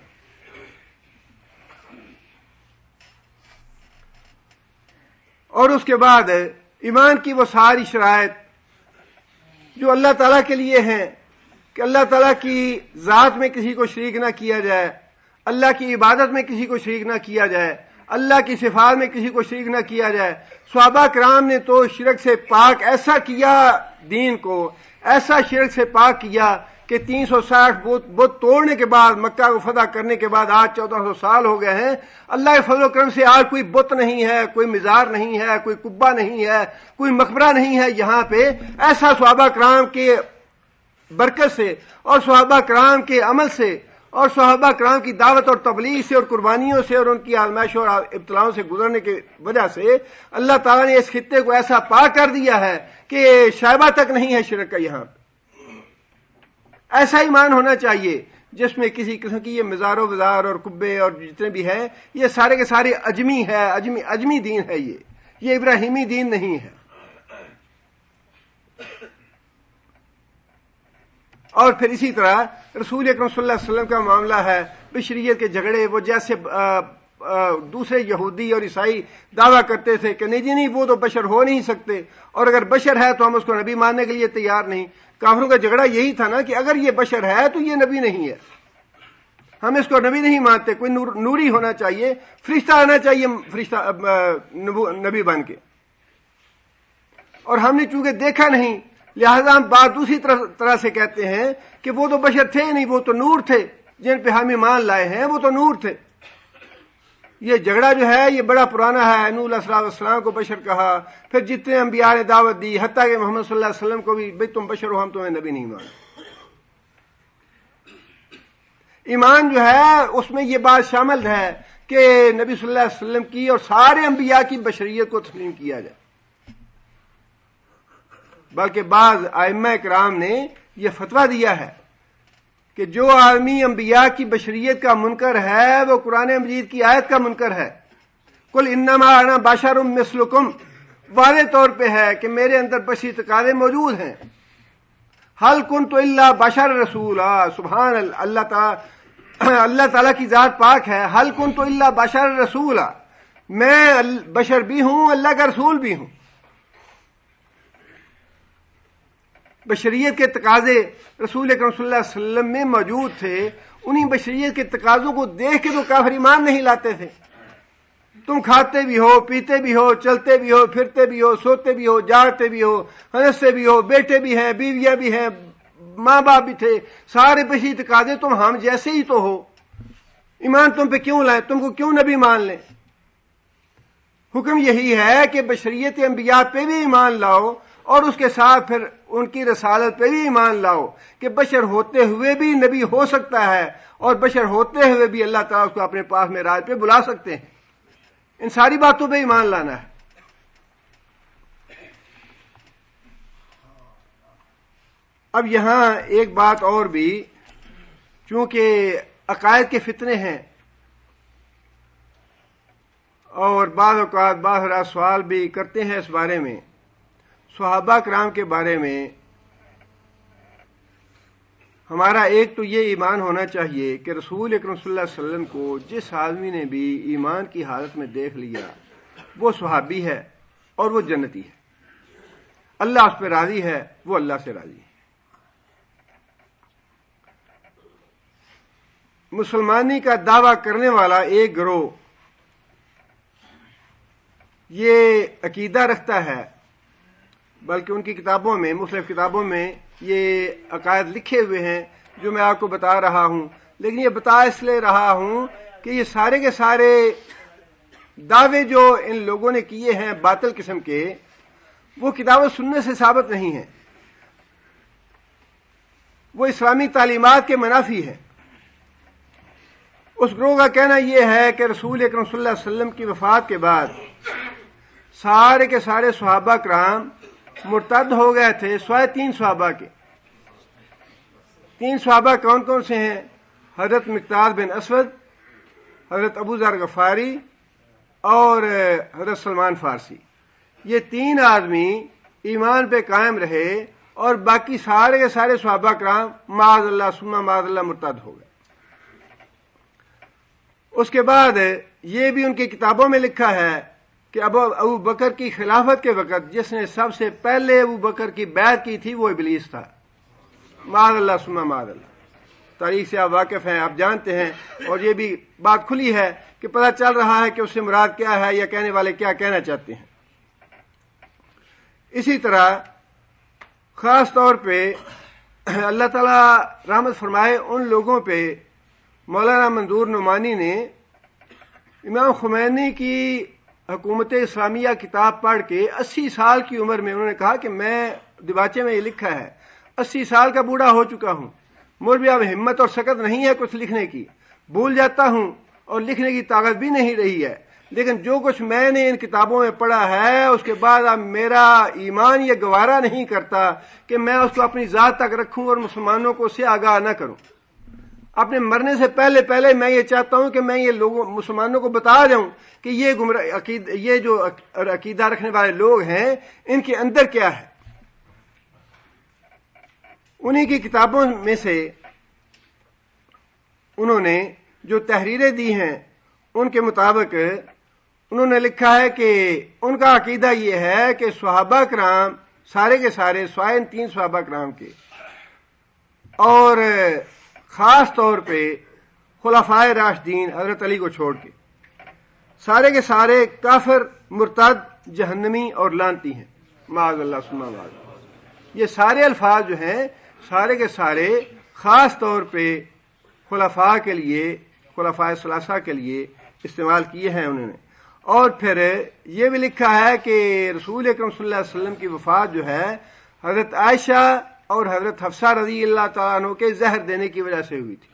اور اس کے بعد ایمان کی وہ ساری شرائط جو اللہ تعالیٰ کے لیے ہیں کہ اللہ تعالیٰ کی ذات میں کسی کو شریک نہ کیا جائے، اللہ کی عبادت میں کسی کو شریک نہ کیا جائے، اللہ کی صفات میں کسی کو شریک نہ کیا جائے۔ صحابہ کرام نے تو شرک سے پاک ایسا کیا، دین کو ایسا شرک سے پاک کیا کہ 360 بت توڑنے کے بعد، مکہ کو فتح کرنے کے بعد آج 1400 سال ہو گئے ہیں، اللہ کے فضل و کرم سے آج کوئی بت نہیں ہے، کوئی مزار نہیں ہے، کوئی قبہ نہیں ہے، کوئی مقبرہ نہیں ہے یہاں پہ۔ ایسا صحابہ کرام کے برکت سے اور صحابہ کرام کے عمل سے اور صحابہ کرام کی دعوت اور تبلیغ سے اور قربانیوں سے اور ان کی آزمائشوں اور ابتلاؤں سے گزرنے کی وجہ سے اللہ تعالیٰ نے اس خطے کو ایسا پاک کر دیا ہے کہ شائبہ تک نہیں ہے شرک کا یہاں۔ ایسا ایمان ہونا چاہیے جس میں کسی قسم کی یہ مزار و وزار اور قبے اور جتنے بھی ہیں یہ سارے کے سارے اجمی ہے، اجمی دین ہے، یہ ابراہیمی دین نہیں ہے۔ اور پھر اسی طرح رسول اکرم صلی اللہ علیہ وسلم کا معاملہ ہے، بشریت کے جھگڑے، وہ جیسے دوسرے یہودی اور عیسائی دعویٰ کرتے تھے کہ نہیں جی نہیں وہ تو بشر ہو نہیں سکتے، اور اگر بشر ہے تو ہم اس کو نبی ماننے کے لیے تیار نہیں۔ کافروں کا جھگڑا یہی تھا نا کہ اگر یہ بشر ہے تو یہ نبی نہیں ہے، ہم اس کو نبی نہیں مانتے، کوئی نوری ہونا چاہیے، فرشتہ آنا چاہیے، فرشتہ نبی بن کے۔ اور ہم نے چونکہ دیکھا نہیں لہذا ہم بات دوسری طرح سے کہتے ہیں کہ وہ تو بشر تھے نہیں، وہ تو نور تھے، جن پہ ہم ایمان لائے ہیں وہ تو نور تھے۔ یہ جھگڑا جو ہے یہ بڑا پرانا ہے۔ نوح علیہ السلام کو بشر کہا، پھر جتنے انبیاء نے دعوت دی، حتیٰ کہ محمد صلی اللہ علیہ وسلم کو بھی، بھئی تم بشر ہو، ہم تمہیں نبی نہیں مانتے۔ ایمان جو ہے اس میں یہ بات شامل ہے کہ نبی صلی اللہ علیہ وسلم کی اور سارے انبیاء کی بشریت کو تسلیم کیا جائے۔ بلکہ بعض ائمہ کرام نے یہ فتویٰ دیا ہے کہ جو آدمی انبیاء کی بشریت کا منکر ہے وہ قرآن مجید کی آیت کا منکر ہے۔ قل انما انا بشر مثلکم، واضح طور پہ ہے کہ میرے اندر بشری تقاضے موجود ہیں۔ حل کنت الا بشر رسولا، سبحان اللہ تعالیٰ کی ذات پاک ہے۔ حل کنت الا بشر رسولا، میں بشر بھی ہوں، اللہ کا رسول بھی ہوں۔ بشریت کے تقاضے رسول اکرم صلی اللہ علیہ وسلم میں موجود تھے، انہی بشریت کے تقاضوں کو دیکھ کے تو کافر ایمان نہیں لاتے تھے۔ تم کھاتے بھی ہو، پیتے بھی ہو، چلتے بھی ہو، پھرتے بھی ہو، سوتے بھی ہو، جاگتے بھی ہو، ہنستے بھی ہو، بیٹے بھی ہیں، بیویاں بھی ہیں، ماں باپ بھی تھے، سارے بشری تقاضے تم ہم جیسے ہی تو ہو، ایمان تم پہ کیوں لائیں، تم کو کیوں نبی مان لیں؟ حکم یہی ہے کہ بشریت انبیاء پہ بھی ایمان لاؤ اور اس کے ساتھ پھر ان کی رسالت پہ بھی ایمان لاؤ کہ بشر ہوتے ہوئے بھی نبی ہو سکتا ہے اور بشر ہوتے ہوئے بھی اللہ تعالیٰ اس کو اپنے پاس میں راج پہ بلا سکتے ہیں۔ ان ساری باتوں پہ ایمان لانا ہے۔ اب یہاں ایک بات اور بھی، چونکہ عقائد کے فتنے ہیں اور بعض اوقات بعض سوال بھی کرتے ہیں اس بارے میں، صحابہ کرام کے بارے میں ہمارا ایک تو یہ ایمان ہونا چاہیے کہ رسول اکرم صلی اللہ علیہ وسلم کو جس آدمی نے بھی ایمان کی حالت میں دیکھ لیا وہ صحابی ہے اور وہ جنتی ہے، اللہ اس پہ راضی ہے، وہ اللہ سے راضی ہے۔ مسلمانی کا دعویٰ کرنے والا ایک گروہ یہ عقیدہ رکھتا ہے، بلکہ ان کی کتابوں میں، مختلف کتابوں میں یہ عقائد لکھے ہوئے ہیں جو میں آپ کو بتا رہا ہوں، لیکن یہ بتا اس لیے رہا ہوں کہ یہ سارے کے سارے دعوے جو ان لوگوں نے کیے ہیں باطل قسم کے، وہ کتاب و سنت سے ثابت نہیں ہیں، وہ اسلامی تعلیمات کے منافی ہیں۔ اس گروہ کا کہنا یہ ہے کہ رسول اکرم صلی اللہ علیہ وسلم کی وفات کے بعد سارے کے سارے صحابہ کرام مرتد ہو گئے تھے سوائے 3 صحابہ کے۔ 3 صحابہ کون کون سے ہیں؟ حضرت مقداد بن اسود، حضرت ابو ذر غفاری اور حضرت سلمان فارسی۔ یہ 3 آدمی ایمان پہ قائم رہے اور باقی سارے کے سارے صحابہ کرام معاذ اللہ ثم معاذ اللہ مرتد ہو گئے۔ اس کے بعد یہ بھی ان کی کتابوں میں لکھا ہے کہ ابو بکر کی خلافت کے وقت جس نے سب سے پہلے ابو بکر کی بیعت کی تھی وہ ابلیس تھا، معاذ اللہ ثم معاذ اللہ۔ تاریخ سے آپ واقف ہیں، آپ جانتے ہیں، اور یہ بھی بات کھلی ہے کہ پتہ چل رہا ہے کہ اس سے مراد کیا ہے یا کہنے والے کیا کہنا چاہتے ہیں۔ اسی طرح خاص طور پہ اللہ تعالیٰ رحمت فرمائے ان لوگوں پہ، مولانا منظور نعمانی نے امام خمینی کی حکومت اسلامیہ کتاب پڑھ کے 80 سال کی عمر میں انہوں نے کہا کہ میں دیباچے میں یہ لکھا ہے 80 سال کا بوڑھا ہو چکا ہوں، مجھ بھی اب ہمت اور سکت نہیں ہے کچھ لکھنے کی، بھول جاتا ہوں اور لکھنے کی طاقت بھی نہیں رہی ہے، لیکن جو کچھ میں نے ان کتابوں میں پڑھا ہے اس کے بعد اب میرا ایمان یہ گوارا نہیں کرتا کہ میں اس کو اپنی ذات تک رکھوں اور مسلمانوں کو اس سے آگاہ نہ کروں۔ اپنے مرنے سے پہلے میں یہ چاہتا ہوں کہ میں یہ لوگوں مسلمانوں کو بتا جاؤں کہ یہ جو عقیدہ رکھنے والے لوگ ہیں ان کے اندر کیا ہے۔ انہی کی کتابوں میں سے انہوں نے جو تحریریں دی ہیں ان کے مطابق انہوں نے لکھا ہے کہ ان کا عقیدہ یہ ہے کہ صحابہ کرام سارے کے سارے سوائے 3 صحابہ کرام کے اور خاص طور پہ خلفائے راشدین حضرت علی کو چھوڑ کے سارے کے سارے کافر، مرتد، جہنمی اور لعنتی ہیں، معاذ اللہ ثم معاذ اللہ۔ یہ سارے الفاظ جو ہیں سارے کے سارے خاص طور پہ خلفاء کے لیے، خلفاء ثلاثہ کے لیے استعمال کیے ہیں انہوں نے۔ اور پھر یہ بھی لکھا ہے کہ رسول اکرم صلی اللہ علیہ وسلم کی وفات جو ہے حضرت عائشہ اور حضرت حفصہ رضی اللہ تعالیٰ عنہ کے زہر دینے کی وجہ سے ہوئی تھی۔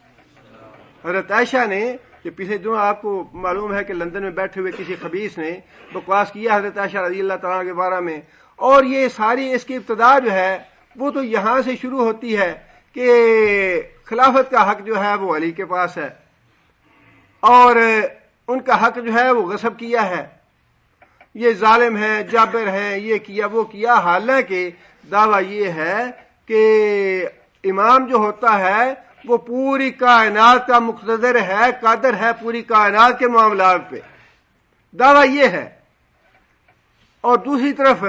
حضرت عائشہ نے، کہ پچھلے دنوں آپ کو معلوم ہے کہ لندن میں بیٹھے ہوئے کسی خبیث نے بکواس کیا حضرت عائشہ رضی اللہ تعالیٰ کے بارے میں، اور یہ ساری اس کی ابتدا جو ہے وہ تو یہاں سے شروع ہوتی ہے کہ خلافت کا حق جو ہے وہ علی کے پاس ہے اور ان کا حق جو ہے وہ غصب کیا ہے، یہ ظالم ہے، جابر ہے، یہ کیا وہ کیا۔ حالانکہ دعویٰ یہ ہے کہ امام جو ہوتا ہے وہ پوری کائنات کا مقتدر ہے، قادر ہے پوری کائنات کے معاملات پہ، دعویٰ یہ ہے۔ اور دوسری طرف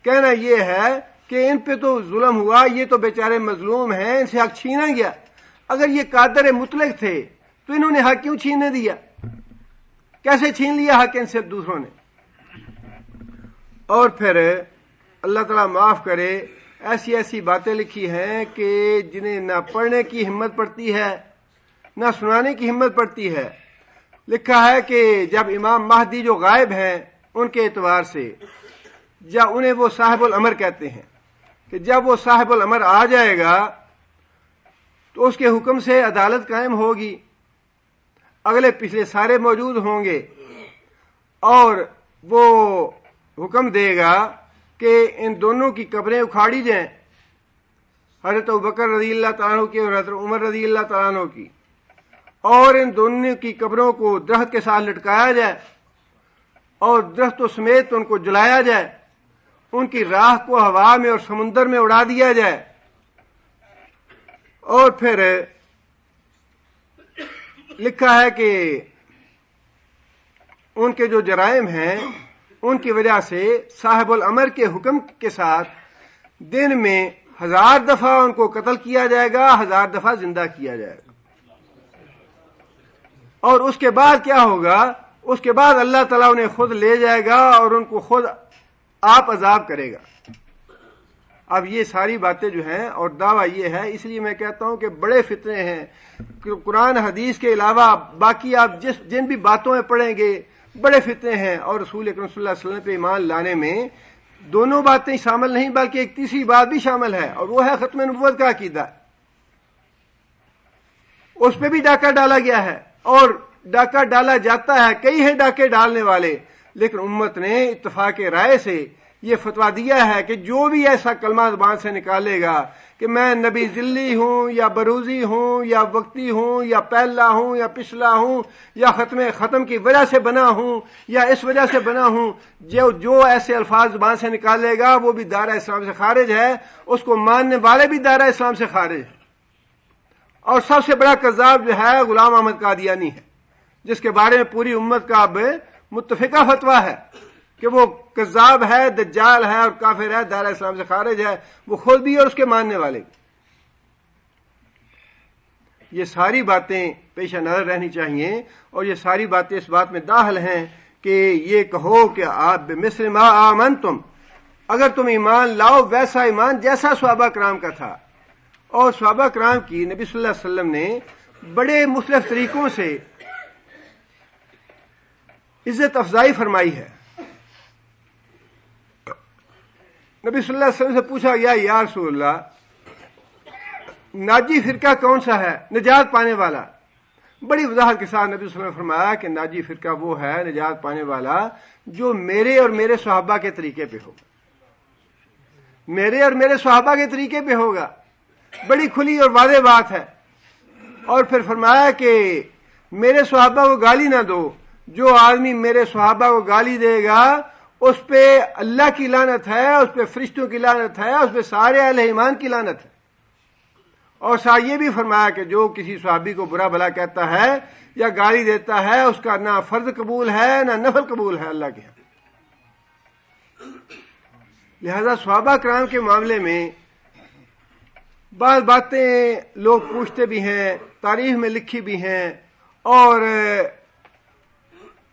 کہنا یہ ہے کہ ان پہ تو ظلم ہوا، یہ تو بیچارے مظلوم ہیں، ان سے حق چھینا گیا۔ اگر یہ قادر مطلق تھے تو انہوں نے حق کیوں چھیننے دیا؟ کیسے چھین لیا حق ان سے دوسروں نے؟ اور پھر اللہ تعالیٰ معاف کرے، ایسی ایسی باتیں لکھی ہیں کہ جنہیں نہ پڑھنے کی ہمت پڑتی ہے نہ سنانے کی ہمت پڑتی ہے۔ لکھا ہے کہ جب امام مہدی جو غائب ہیں ان کے اعتبار سے، یا انہیں وہ صاحب الامر کہتے ہیں، کہ جب وہ صاحب الامر آ جائے گا تو اس کے حکم سے عدالت قائم ہوگی، اگلے پچھلے سارے موجود ہوں گے، اور وہ حکم دے گا کہ ان دونوں کی قبریں اکھاڑی جائیں، حضرت ابوبکر رضی اللہ تعالیٰ عنہ کی اور حضرت عمر رضی اللہ تعالیٰ عنہ کی، اور ان دونوں کی قبروں کو درخت کے ساتھ لٹکایا جائے، اور درختوں سمیت ان کو جلایا جائے، ان کی راہ کو ہوا میں اور سمندر میں اڑا دیا جائے، اور پھر لکھا ہے کہ ان کے جو جرائم ہیں ان کی وجہ سے صاحب الامر کے حکم کے ساتھ دن میں 1000 دفعہ ان کو قتل کیا جائے گا، 1000 دفعہ زندہ کیا جائے گا۔ اور اس کے بعد کیا ہوگا؟ اس کے بعد اللہ تعالیٰ انہیں خود لے جائے گا اور ان کو خود آپ عذاب کرے گا۔ اب یہ ساری باتیں جو ہیں اور دعویٰ یہ ہے، اس لیے میں کہتا ہوں کہ بڑے فتنے ہیں قرآن حدیث کے علاوہ، باقی آپ جن بھی باتوں میں پڑھیں گے بڑے فتنے ہیں، اور رسول اکرم صلی اللہ علیہ وسلم پہ ایمان لانے میں دونوں باتیں شامل نہیں بلکہ ایک تیسری بات بھی شامل ہے، اور وہ ہے ختم نبوت کا عقیدہ۔ اس پہ بھی ڈاکہ ڈالا گیا ہے اور ڈاکہ ڈالا جاتا ہے، کئی ہیں ڈاکے ڈالنے والے، لیکن امت نے اتفاق رائے سے یہ فتویٰ دیا ہے کہ جو بھی ایسا کلمہ زبان سے نکالے گا کہ میں نبی ذلی ہوں یا بروزی ہوں یا وقتی ہوں یا پہلا ہوں یا پچھلا ہوں یا ختم کی وجہ سے بنا ہوں یا اس وجہ سے بنا ہوں، جو ایسے الفاظ زبان سے نکالے گا وہ بھی دائرہ اسلام سے خارج ہے، اس کو ماننے والے بھی دائرہ اسلام سے خارج ہے۔ اور سب سے بڑا کذاب جو ہے غلام احمد قادیانی ہے، جس کے بارے میں پوری امت کا اب متفقہ فتویٰ ہے کہ وہ کذاب ہے، دجال ہے اور کافر ہے، دائرہ اسلام سے خارج ہے، وہ خود بھی اور اس کے ماننے والے بھی۔ یہ ساری باتیں پیش نظر رہنی چاہیے، اور یہ ساری باتیں اس بات میں داخل ہیں کہ یہ کہو کہ آپ بمثل ما آمنتم، اگر تم ایمان لاؤ ویسا ایمان جیسا صحابہ کرام کا تھا۔ اور صحابہ کرام کی نبی صلی اللہ علیہ وسلم نے بڑے مختلف طریقوں سے عزت افزائی فرمائی ہے۔ نبی صلی اللہ علیہ وسلم سے پوچھا گیا یا رسول اللہ ناجی فرقہ کون سا ہے نجات پانے والا؟ بڑی وضاحت کے ساتھ نبی صلی اللہ علیہ وسلم نے فرمایا کہ ناجی فرقہ وہ ہے نجات پانے والا جو میرے اور میرے صحابہ کے طریقے پہ ہوگا، میرے اور میرے صحابہ کے طریقے پہ ہوگا۔ بڑی کھلی اور واضح بات ہے۔ اور پھر فرمایا کہ میرے صحابہ کو گالی نہ دو، جو آدمی میرے صحابہ کو گالی دے گا اس پہ اللہ کی لعنت ہے، اس پہ فرشتوں کی لعنت ہے، اس پہ سارے اہل ایمان کی لعنت ہے۔ اور ساتھ یہ بھی فرمایا کہ جو کسی صحابی کو برا بھلا کہتا ہے یا گالی دیتا ہے اس کا نہ فرض قبول ہے نہ نفل قبول ہے اللہ کے ہاں۔ لہذا صحابہ کرام کے معاملے میں بعض باتیں لوگ پوچھتے بھی ہیں، تاریخ میں لکھی بھی ہیں، اور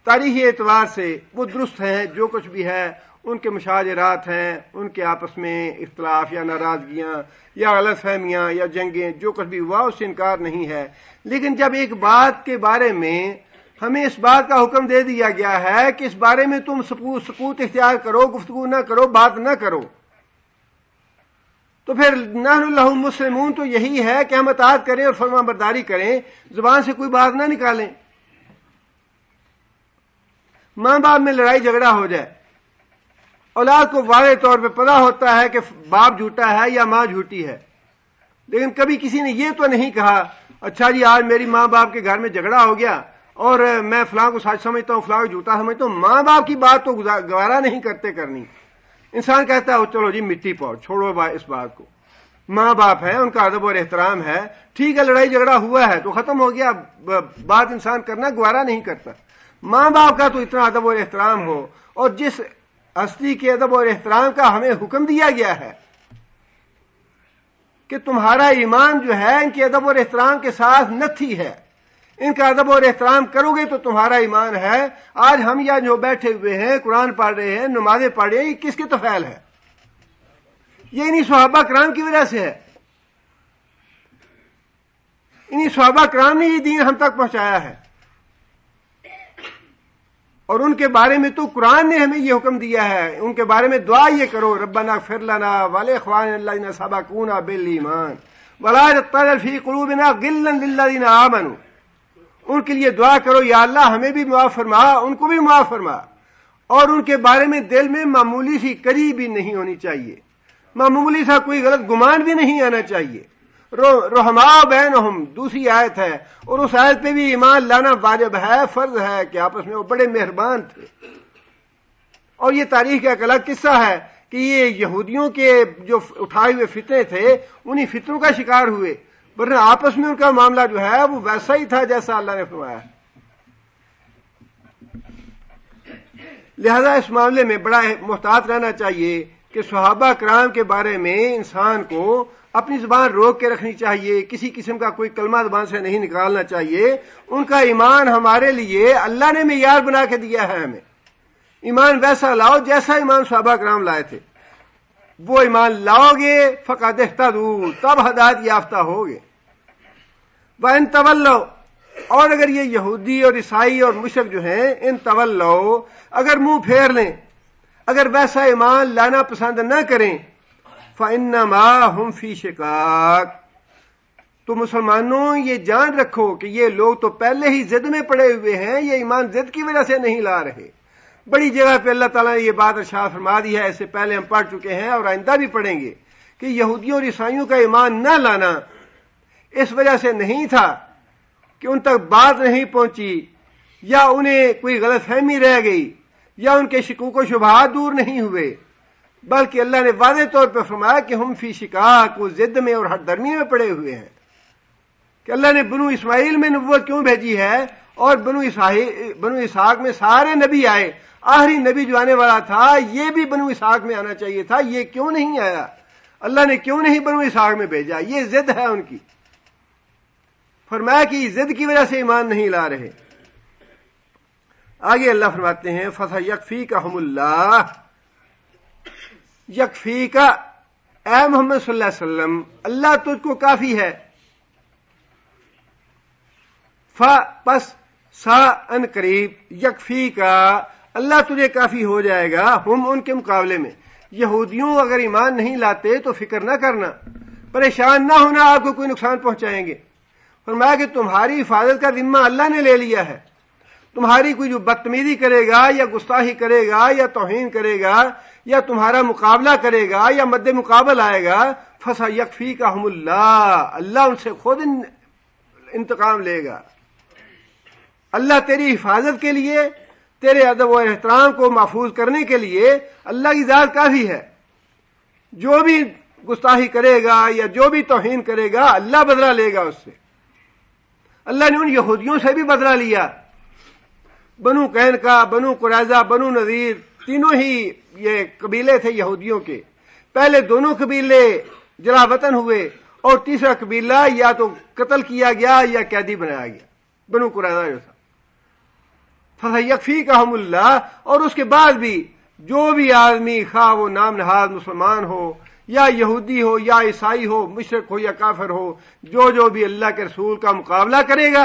تاریخی اعتبار سے وہ درست ہیں، جو کچھ بھی ہے ان کے مشاجرات ہیں، ان کے آپس میں اختلاف یا ناراضگیاں یا غلط فہمیاں یا جنگیں، جو کچھ بھی ہوا اس سے انکار نہیں ہے۔ لیکن جب ایک بات کے بارے میں ہمیں اس بات کا حکم دے دیا گیا ہے کہ اس بارے میں تم سکوت اختیار کرو، گفتگو نہ کرو، بات نہ کرو، تو پھر نحن لہ مسلمون تو یہی ہے کہ ہم اطاعت کریں اور فرما برداری کریں، زبان سے کوئی بات نہ نکالیں۔ ماں باپ میں لڑائی جھگڑا ہو جائے، اولاد کو واضح طور پہ پتہ ہوتا ہے کہ باپ جھوٹا ہے یا ماں جھوٹی ہے، لیکن کبھی کسی نے یہ تو نہیں کہا اچھا جی آج میری ماں باپ کے گھر میں جھگڑا ہو گیا اور میں فلاں کو سچ سمجھتا ہوں فلاں کو جھوٹا سمجھتا ہوں۔ ماں باپ کی بات تو گوارا نہیں کرنی۔ انسان کہتا ہے چلو جی مٹی پاؤ، چھوڑو اس بات کو، ماں باپ ہے، ان کا ادب اور احترام ہے، ٹھیک ہے لڑائی جھگڑا ہوا ہے تو ختم ہو گیا، بات انسان کرنا گوارا نہیں کرتا۔ ماں باپ کا تو اتنا ادب اور احترام ہو، اور جس ہستی کے ادب اور احترام کا ہمیں حکم دیا گیا ہے کہ تمہارا ایمان جو ہے ان کے ادب اور احترام کے ساتھ نتھی ہے، ان کا ادب اور احترام کرو گے تو تمہارا ایمان ہے۔ آج ہم یا جو بیٹھے ہوئے ہیں قرآن پڑھ رہے ہیں، نمازیں پڑھ رہے ہیں، یہ کس کے طفیل ہے؟ یہ انہی صحابہ کرام کی وجہ سے ہے۔ انہی صحابہ کرام نے یہ دین ہم تک پہنچایا ہے، اور ان کے بارے میں تو قرآن نے ہمیں یہ حکم دیا ہے، ان کے بارے میں دعا یہ کرو ربنا اغفر لنا ولاخواننا الذین سبقونا بالایمان ولا تجعل فی قلوبنا غلا للذین آمنوا۔ ان کے لیے دعا کرو یا اللہ ہمیں بھی معاف فرما، ان کو بھی معاف فرما، اور ان کے بارے میں دل میں معمولی سی کری بھی نہیں ہونی چاہیے، معمولی سا کوئی غلط گمان بھی نہیں آنا چاہیے۔ رحماء بینہم دوسری آیت ہے، اور اس آیت پہ بھی ایمان لانا واجب ہے، فرض ہے کہ آپس میں وہ بڑے مہربان تھے، اور یہ تاریخ کا ایک الگ قصہ ہے کہ یہ یہودیوں کے جو اٹھائے ہوئے فتنے تھے انہی فتنوں کا شکار ہوئے، ورنہ آپس میں ان کا معاملہ جو ہے وہ ویسا ہی تھا جیسا اللہ نے فرمایا۔ لہذا اس معاملے میں بڑا محتاط رہنا چاہیے کہ صحابہ کرام کے بارے میں انسان کو اپنی زبان روک کے رکھنی چاہیے، کسی قسم کا کوئی کلمہ زبان سے نہیں نکالنا چاہیے۔ ان کا ایمان ہمارے لیے اللہ نے معیار بنا کے دیا ہے، ہمیں ایمان ویسا لاؤ جیسا ایمان صحابہ کرام لائے تھے، وہ ایمان لاؤ گے فقد اہتدوا، تب ہدایت یافتہ ہوگے۔ وَإِن تَوَلَّوْا، اور اگر یہ یہودی اور عیسائی اور مشرک جو ہیں ان تولوا، اگر منہ پھیر لیں، اگر ویسا ایمان لانا پسند نہ کریں، فَإِنَّمَا هُمْ فِي شِقَاقٍ، تو مسلمانوں یہ جان رکھو کہ یہ لوگ تو پہلے ہی ضد میں پڑے ہوئے ہیں، یہ ایمان ضد کی وجہ سے نہیں لا رہے۔ بڑی جگہ پہ اللہ تعالیٰ نے یہ بات ارشاد فرما دی ہے، اس سے پہلے ہم پڑھ چکے ہیں اور آئندہ بھی پڑھیں گے کہ یہودیوں اور عیسائیوں کا ایمان نہ لانا اس وجہ سے نہیں تھا کہ ان تک بات نہیں پہنچی، یا انہیں کوئی غلط فہمی رہ گئی، یا ان کے شکوک و شبہات دور نہیں ہوئے، بلکہ اللہ نے واضح طور پہ فرمایا کہ ہم فی شقاق، وہ ضد میں اور ہر درمی میں پڑے ہوئے ہیں کہ اللہ نے بنو اسماعیل میں نبوت کیوں بھیجی ہے اور بنو اسحاق میں سارے نبی آئے، آخری نبی جو آنے والا تھا یہ بھی بنو اسحاق میں آنا چاہیے تھا، یہ کیوں نہیں آیا؟ اللہ نے کیوں نہیں بنو اسحاق میں بھیجا؟ یہ ضد ہے ان کی۔ فرمایا کہ ضد کی وجہ سے ایمان نہیں لا رہے۔ آگے اللہ فرماتے ہیں فَسَيَكْفِيكَهُمُ اللَّهُ، یکفیکا، اے محمد صلی اللہ علیہ وسلم اللہ تجھ کو کافی ہے، پس سا ان قریب، یکفیکا اللہ تجھے کافی ہو جائے گا، ہم ان کے مقابلے میں۔ یہودیوں اگر ایمان نہیں لاتے تو فکر نہ کرنا، پریشان نہ ہونا، آپ کو کوئی نقصان پہنچائیں گے۔ فرمایا کہ تمہاری حفاظت کا ذمہ اللہ نے لے لیا ہے، تمہاری کوئی جو بدتمیزی کرے گا یا گستاخی کرے گا یا توہین کرے گا یا تمہارا مقابلہ کرے گا یا مد مقابل آئے گا، فَسَيَكْفِيكَهُمُ اللَّهُ، اللہ ان سے خود انتقام لے گا۔ اللہ تیری حفاظت کے لیے، تیرے ادب و احترام کو محفوظ کرنے کے لیے اللہ کی ذات کافی ہے۔ جو بھی گستاخی کرے گا یا جو بھی توہین کرے گا اللہ بدلہ لے گا اس سے۔ اللہ نے ان یہودیوں سے بھی بدلہ لیا، بنو قینقاع، بنو قریظہ، بنو نذیر، تینوں ہی یہ قبیلے تھے یہودیوں کے۔ پہلے دونوں قبیلے جلا وطن ہوئے اور تیسرا قبیلہ یا تو قتل کیا گیا یا قیدی بنایا گیا، بنو قریظہ جو تھا۔ فَسَيَكْفِيكَهُمُ اللَّهُ، اور اس کے بعد بھی جو بھی آدمی، خواہ وہ نام نہاد مسلمان ہو یا یہودی ہو یا عیسائی ہو، مشرک ہو یا کافر ہو، جو بھی اللہ کے رسول کا مقابلہ کرے گا،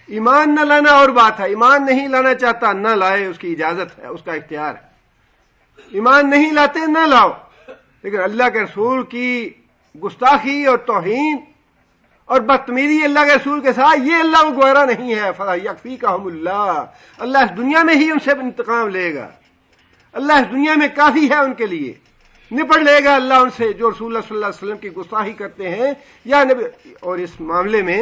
ایمان نہ لانا اور بات ہے، ایمان نہیں لانا چاہتا نہ لائے، اس کی اجازت ہے، اس کا اختیار ہے۔ ایمان نہیں لاتے نہ لاؤ، لیکن اللہ کے رسول کی گستاخی اور توہین اور بدتمیزی اللہ کے رسول کے ساتھ، یہ اللہ کو گوارا نہیں ہے۔ فَيَكْفِيكَهُمُ اللَّهُ، اللہ اس دنیا میں ہی ان سے انتقام لے گا، اللہ اس دنیا میں کافی ہے ان کے لیے، نپٹ لے گا اللہ ان سے جو رسول اللہ صلی اللہ علیہ وسلم کی گستاخی کرتے ہیں یا نبی۔ اور اس معاملے میں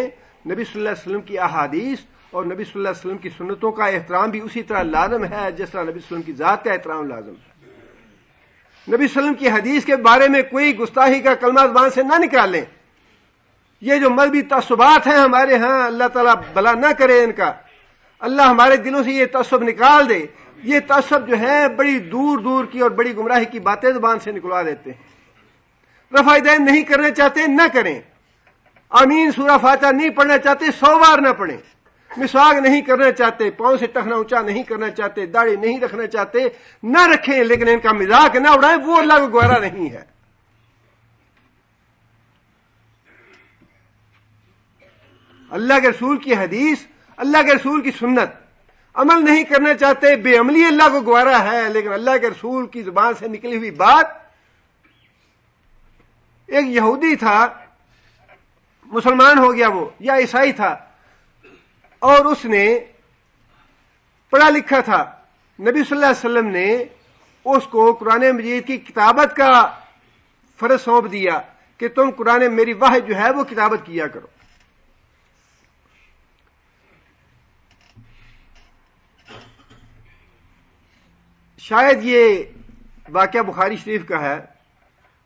نبی صلی اللہ علیہ وسلم کی احادیث اور نبی صلی اللہ علیہ وسلم کی سنتوں کا احترام بھی اسی طرح لازم ہے جس طرح نبی صلی اللہ علیہ وسلم کی ذات کا احترام لازم ہے۔ نبی صلی اللہ علیہ وسلم کی حدیث کے بارے میں کوئی گستاخی کا کلمہ زبان سے نہ نکالیں۔ یہ جو مذہبی تعصبات ہیں ہمارے ہاں، اللہ تعالیٰ بلا نہ کرے ان کا، اللہ ہمارے دلوں سے یہ تعصب نکال دے۔ یہ تعصب جو ہے بڑی دور دور کی اور بڑی گمراہی کی باتیں زبان سے نکلوا دیتے ہیں۔ رفع دین نہیں کرنا چاہتے نہ کریں، آمین سورہ فاتحہ نہیں پڑھنا چاہتے 100 بار نہ پڑھیں، مسواک نہیں کرنا چاہتے، پاؤں سے ٹخنا اونچا نہیں کرنا چاہتے، داڑھی نہیں رکھنا چاہتے نہ رکھیں، لیکن ان کا مذاق نہ اڑائیں، وہ اللہ کو گوارا نہیں ہے۔ اللہ کے رسول کی حدیث، اللہ کے رسول کی سنت عمل نہیں کرنا چاہتے، بے عملی اللہ کو گوارا ہے، لیکن اللہ کے رسول کی زبان سے نکلی ہوئی بات۔ ایک یہودی تھا، مسلمان ہو گیا وہ، یا عیسائی تھا، اور اس نے پڑھا لکھا تھا، نبی صلی اللہ علیہ وسلم نے اس کو قرآن مجید کی کتابت کا فرض سونپ دیا کہ تم قرآن، میری وحی جو ہے وہ کتابت کیا کرو۔ شاید یہ واقعہ بخاری شریف کا ہے.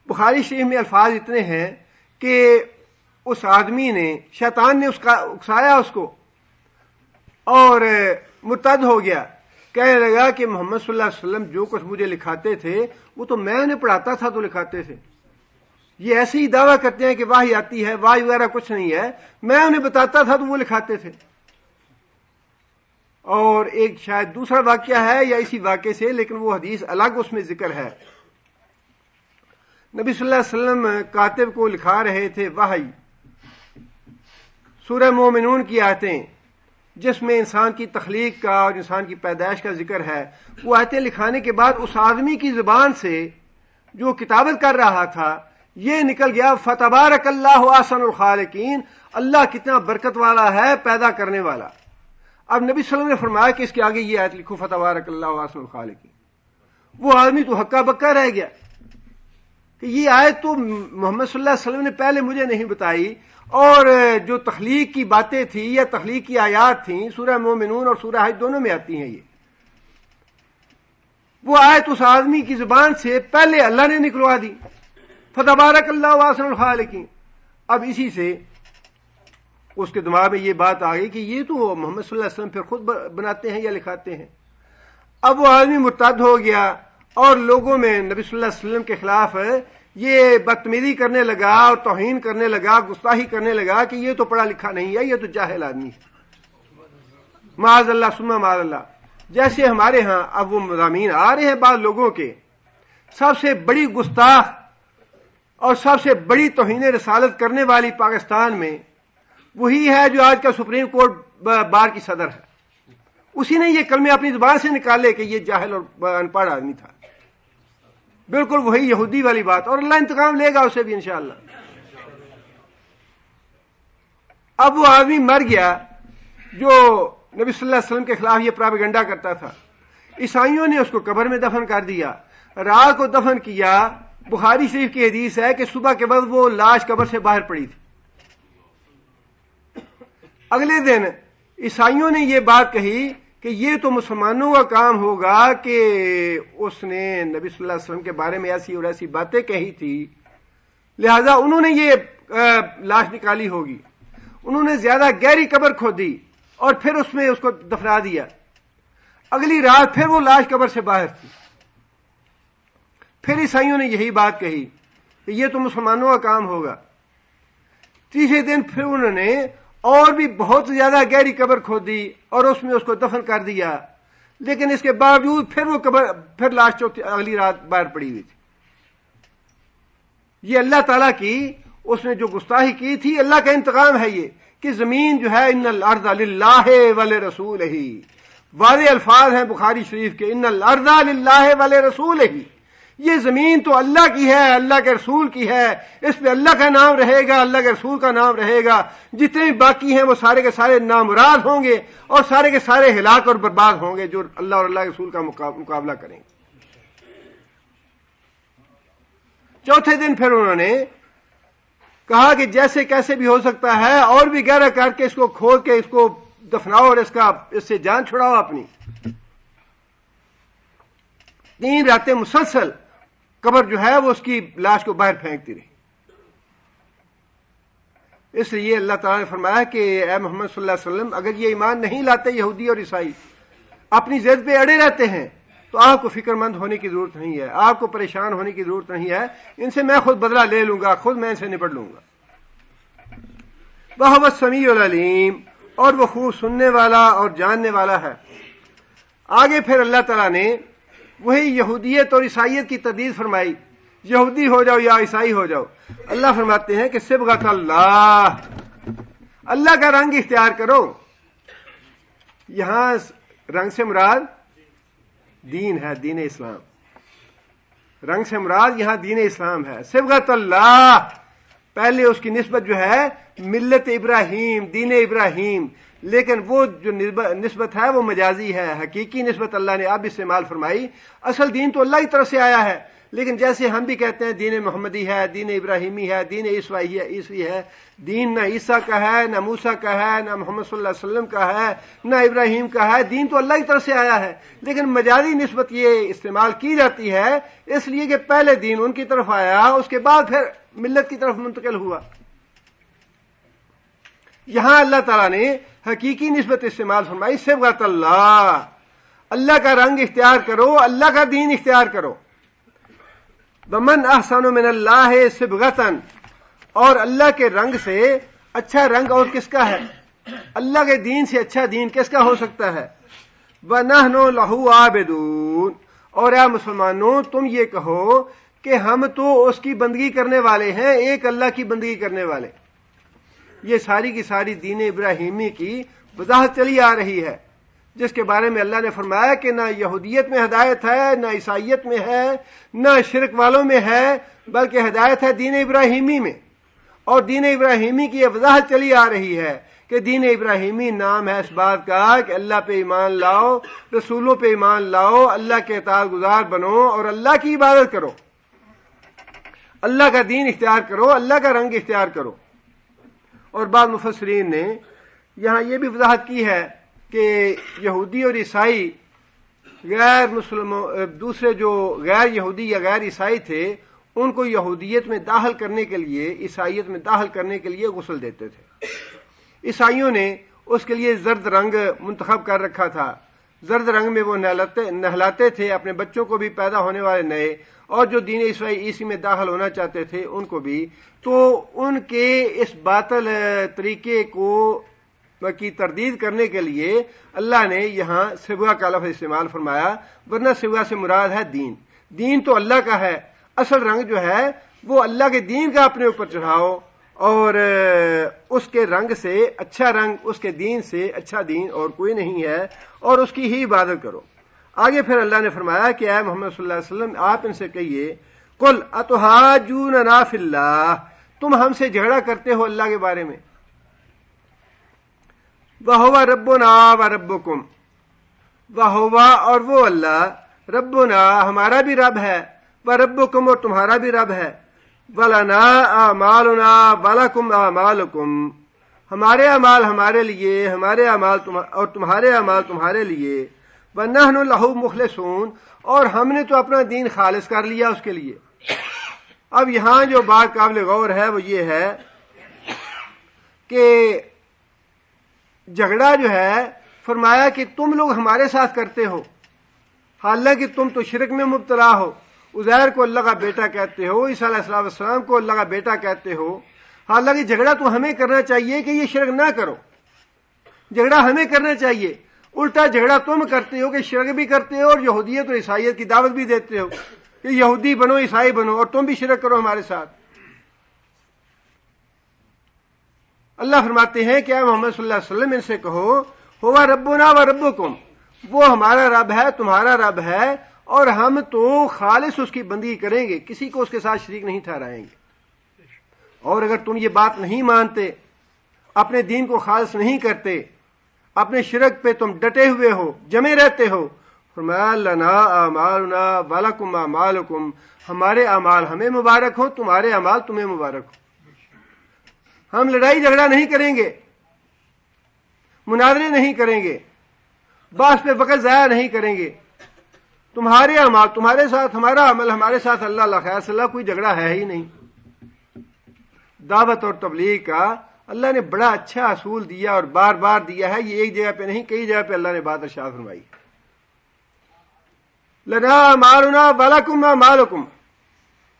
بخاری شریف میں الفاظ اتنے ہیں کہ اس آدمی نے، شیطان نے اکسایا اس کو اور مرتد ہو گیا. کہنے لگا کہ محمد صلی اللہ علیہ وسلم جو کچھ مجھے لکھاتے تھے وہ تو میں انہیں پڑھاتا تھا تو لکھاتے تھے. یہ ایسے ہی دعویٰ کرتے ہیں کہ واہی آتی ہے، واہی وغیرہ کچھ نہیں ہے، میں انہیں بتاتا تھا تو وہ لکھاتے تھے. اور ایک شاید دوسرا واقعہ ہے یا اسی واقعے سے، لیکن وہ حدیث الگ اس میں ذکر ہے. نبی صلی اللہ علیہ وسلم کاتب کو لکھا رہے تھے وحی، سورہ مومنون کی آیتیں جس میں انسان کی تخلیق کا اور انسان کی پیدائش کا ذکر ہے. وہ آیتیں لکھانے کے بعد اس آدمی کی زبان سے جو کتابت کر رہا تھا یہ نکل گیا فتبارک اللہ احسن الخالقین، اللہ کتنا برکت والا ہے پیدا کرنے والا. اب نبی صلی اللہ علیہ وسلم نے فرمایا کہ اس کے آگے یہ آیت لکھو فتبارک اللہ احسن الخالقین. وہ آدمی تو ہکا بکا رہ گیا کہ یہ آیت تو محمد صلی اللہ علیہ وسلم نے پہلے مجھے نہیں بتائی، اور جو تخلیق کی باتیں تھیں یا تخلیق کی آیات تھیں سورہ مومنون اور سورہ حج دونوں میں آتی ہیں. یہ وہ آیت اس آدمی کی زبان سے پہلے اللہ نے نکلوا دی، فتبارک اللہ احسن الخالقین. اب اسی سے اس کے دماغ میں یہ بات آ گئی کہ یہ تو محمد صلی اللہ علیہ وسلم پھر خود بناتے ہیں یا لکھاتے ہیں. اب وہ آدمی مرتد ہو گیا اور لوگوں میں نبی صلی اللہ علیہ وسلم کے خلاف یہ بدتمیزی کرنے لگا اور توہین کرنے لگا، گستاخی کرنے لگا کہ یہ تو پڑھا لکھا نہیں ہے، یہ تو جاہل آدمی ہے. معاذ اللہ ثم معاذ اللہ. جیسے ہمارے ہاں اب وہ مضامین آ رہے ہیں بعض لوگوں کے، سب سے بڑی گستاخ اور سب سے بڑی توہین رسالت کرنے والی پاکستان میں وہی ہے جو آج کا سپریم کورٹ بار کی صدر ہے. اسی نے یہ کلمے اپنی زبان سے نکالے کہ یہ جاہل اور ان پڑھ آدمی تھا. بالکل وہی یہودی والی بات، اور اللہ انتقام لے گا اسے بھی انشاءاللہ. اب وہ آدمی مر گیا جو نبی صلی اللہ علیہ وسلم کے خلاف یہ پراپیگنڈا کرتا تھا. عیسائیوں نے اس کو قبر میں دفن کر دیا، رات کو دفن کیا. بخاری شریف کی حدیث ہے کہ صبح کے وقت وہ لاش قبر سے باہر پڑی تھی. اگلے دن عیسائیوں نے یہ بات کہی کہ یہ تو مسلمانوں کا کام ہوگا کہ اس نے نبی صلی اللہ علیہ وسلم کے بارے میں ایسی اور ایسی باتیں کہی تھی، لہذا انہوں نے یہ لاش نکالی ہوگی. انہوں نے زیادہ گہری قبر کھودی اور پھر اس میں اس کو دفنا دیا. اگلی رات پھر وہ لاش قبر سے باہر تھی. پھر عیسائیوں نے یہی بات کہی کہ یہ تو مسلمانوں کا کام ہوگا. تیسرے دن پھر انہوں نے اور بھی بہت زیادہ گہری قبر کھودی اور اس میں اس کو دفن کر دیا، لیکن اس کے باوجود پھر لاش اگلی رات باہر پڑی ہوئی تھی. یہ اللہ تعالیٰ کی اس نے جو گستاخی کی تھی، اللہ کا انتقام ہے یہ کہ زمین جو ہے ان الارض للہ ولرسولہ. واضح الفاظ ہیں بخاری شریف کے، ان الارض للہ ولرسولہ. یہ زمین تو اللہ کی ہے، اللہ کے رسول کی ہے، اس پہ اللہ کا نام رہے گا، اللہ کے رسول کا نام رہے گا. جتنے بھی باقی ہیں وہ سارے کے سارے نامراد ہوں گے اور سارے کے سارے ہلاک اور برباد ہوں گے جو اللہ اور اللہ کے رسول کا مقابلہ کریں گے. چوتھے دن پھر انہوں نے کہا کہ جیسے کیسے بھی ہو سکتا ہے اور بھی گہرا کر کے اس کو کھود کے اس کو دفناؤ اور اس سے جان چھڑاؤ اپنی. 3 راتیں مسلسل قبر جو ہے وہ اس کی لاش کو باہر پھینکتی رہی. اس لیے اللہ تعالیٰ نے فرمایا کہ اے محمد صلی اللہ علیہ وسلم، اگر یہ ایمان نہیں لاتے یہودی اور عیسائی، اپنی ضد پہ اڑے رہتے ہیں، تو آپ کو فکر مند ہونے کی ضرورت نہیں ہے، آپ کو پریشان ہونے کی ضرورت نہیں ہے. ان سے میں خود بدلہ لے لوں گا، خود میں ان سے نپٹ لوں گا. وَهُوَ السَّمِيعُ الْعَلِيمُ، اور وہ خوب سننے والا اور جاننے والا ہے. آگے پھر اللہ تعالیٰ نے وہی یہودیت اور عیسائیت کی تردید فرمائی. یہودی ہو جاؤ یا عیسائی ہو جاؤ، اللہ فرماتے ہیں کہ صبغۃ اللہ، اللہ کا رنگ اختیار کرو. یہاں رنگ سے مراد دین ہے، دین اسلام. رنگ سے مراد یہاں دین اسلام ہے. صبغۃ اللہ، پہلے اس کی نسبت جو ہے ملت ابراہیم، دین ابراہیم، لیکن وہ جو نسبت ہے وہ مجازی ہے. حقیقی نسبت اللہ نے اب استعمال فرمائی. اصل دین تو اللہ کی طرف سے آیا ہے، لیکن جیسے ہم بھی کہتے ہیں دین محمدی ہے، دین ابراہیمی ہے، دین عیسوی ہے، دین نہ عیسیٰ کا ہے، نہ موسیٰ کا ہے، نہ محمد صلی اللہ علیہ وسلم کا ہے، نہ ابراہیم کا ہے، دین تو اللہ کی طرف سے آیا ہے، لیکن مجازی نسبت یہ استعمال کی جاتی ہے اس لیے کہ پہلے دین ان کی طرف آیا، اس کے بعد پھر ملت کی طرف منتقل ہوا۔ یہاں اللہ تعالیٰ نے حقیقی نسبت استعمال فرمائی، صبغۃ اللہ، اللہ کا رنگ اختیار کرو، اللہ کا دین اختیار کرو۔ ومن احسن من اللہ صبغۃ، اور اللہ کے رنگ سے اچھا رنگ اور کس کا ہے؟ اللہ کے دین سے اچھا دین کس کا ہو سکتا ہے؟ وَنَحْنُ لَهُ عَابِدُونَ، اور اے مسلمانوں تم یہ کہو کہ ہم تو اس کی بندگی کرنے والے ہیں، ایک اللہ کی بندگی کرنے والے۔ یہ ساری کی ساری دین ابراہیمی کی وضاحت چلی آ رہی ہے، جس کے بارے میں اللہ نے فرمایا کہ نہ یہودیت میں ہدایت ہے، نہ عیسائیت میں ہے، نہ شرک والوں میں ہے، بلکہ ہدایت ہے دین ابراہیمی میں۔ اور دین ابراہیمی کی یہ وضاحت چلی آ رہی ہے کہ دین ابراہیمی نام ہے اس بات کا کہ اللہ پہ ایمان لاؤ، رسولوں پہ ایمان لاؤ، اللہ کے اطاعت گزار بنو اور اللہ کی عبادت کرو، اللہ کا دین اختیار کرو، اللہ کا رنگ اختیار کرو۔ اور بعض مفسرین نے یہاں یہ بھی وضاحت کی ہے کہ یہودی اور عیسائی غیر مسلموں، دوسرے جو غیر یہودی یا غیر عیسائی تھے، ان کو یہودیت میں داخل کرنے کے لیے، عیسائیت میں داخل کرنے کے لیے غسل دیتے تھے۔ عیسائیوں نے اس کے لیے زرد رنگ منتخب کر رکھا تھا، زرد رنگ میں وہ نہلاتے تھے اپنے بچوں کو بھی، پیدا ہونے والے نئے، اور جو دین عیسی میں داخل ہونا چاہتے تھے ان کو بھی۔ تو ان کے اس باطل طریقے کی تردید کرنے کے لیے اللہ نے یہاں صبغہ کا لفظ استعمال فرمایا، ورنہ صبغہ سے مراد ہے دین۔ دین تو اللہ کا ہے، اصل رنگ جو ہے وہ اللہ کے دین کا اپنے اوپر چڑھاؤ، اور اس کے رنگ سے اچھا رنگ، اس کے دین سے اچھا دین اور کوئی نہیں ہے، اور اس کی ہی عبادت کرو۔ آگے پھر اللہ نے فرمایا کہ اے محمد صلی اللہ علیہ وسلم آپ ان سے کہیے، قل اتحاجوننا فی اللہ، تم ہم سے جھگڑا کرتے ہو اللہ کے بارے میں، وَهُوَ رَبُّنَا وَرَبُّكُمْ، وَهُوَ اور وہ اللہ، ربنا ہمارا بھی رب ہے، وَرَبُّكُمْ اور تمہارا بھی رب ہے، وَلَنَا أَعْمَالُنَا وَلَكُمْ أَعْمَالُكُمْ، ہمارے اعمال ہمارے لیے، ہمارے اعمال اور تمہارے اعمال تمہارے لیے، وَنَحْنُ لَهُ مُخْلِصُونَ اور ہم نے تو اپنا دین خالص کر لیا اس کے لیے۔ اب یہاں جو بات قابل غور ہے وہ یہ ہے کہ جھگڑا جو ہے فرمایا کہ تم لوگ ہمارے ساتھ کرتے ہو، حالانکہ تم تو شرک میں مبتلا ہو، عزیر کو اللہ کا بیٹا کہتے ہو، عیسیٰ علیہ السلام کو اللہ کا بیٹا کہتے ہو، حالانکہ جھگڑا تو ہمیں کرنا چاہیے کہ یہ شرک نہ کرو، جھگڑا ہمیں کرنا چاہیے، الٹا جھگڑا تم کرتے ہو کہ شرک بھی کرتے ہو اور یہودیت اور عیسائیت کی دعوت بھی دیتے ہو کہ یہودی بنو، عیسائی بنو، اور تم بھی شرک کرو ہمارے ساتھ۔ اللہ فرماتے ہیں کہ اے محمد صلی اللہ علیہ وسلم ان سے کہو، ہوا ربنا و ربکم، وہ ہمارا رب ہے، تمہارا رب ہے، اور ہم تو خالص اس کی بندگی کریں گے، کسی کو اس کے ساتھ شریک نہیں ٹھہرائیں گے۔ اور اگر تم یہ بات نہیں مانتے، اپنے دین کو خالص نہیں کرتے، اپنے شرک پہ تم ڈٹے ہوئے ہو، جمے رہتے ہو، فرمایا لنا اعمالنا ولکم اعمالکم، ہمارے اعمال ہمیں مبارک ہو، تمہارے اعمال تمہیں مبارک ہو۔ ہم لڑائی جھگڑا نہیں کریں گے، مناظرے نہیں کریں گے، باس پہ وقت ضائع نہیں کریں گے، تمہارے اعمال تمہارے ساتھ، ہمارا عمل ہمارے ساتھ، اللہ اللہ خیر صلی اللہ، کوئی جھگڑا ہے ہی نہیں۔ دعوت اور تبلیغ کا اللہ نے بڑا اچھا اصول دیا اور بار بار دیا ہے، یہ ایک جگہ پہ نہیں کئی جگہ پہ اللہ نے بات ارشاد فرمائی۔ لنا اعمالنا ولکم اعمالکم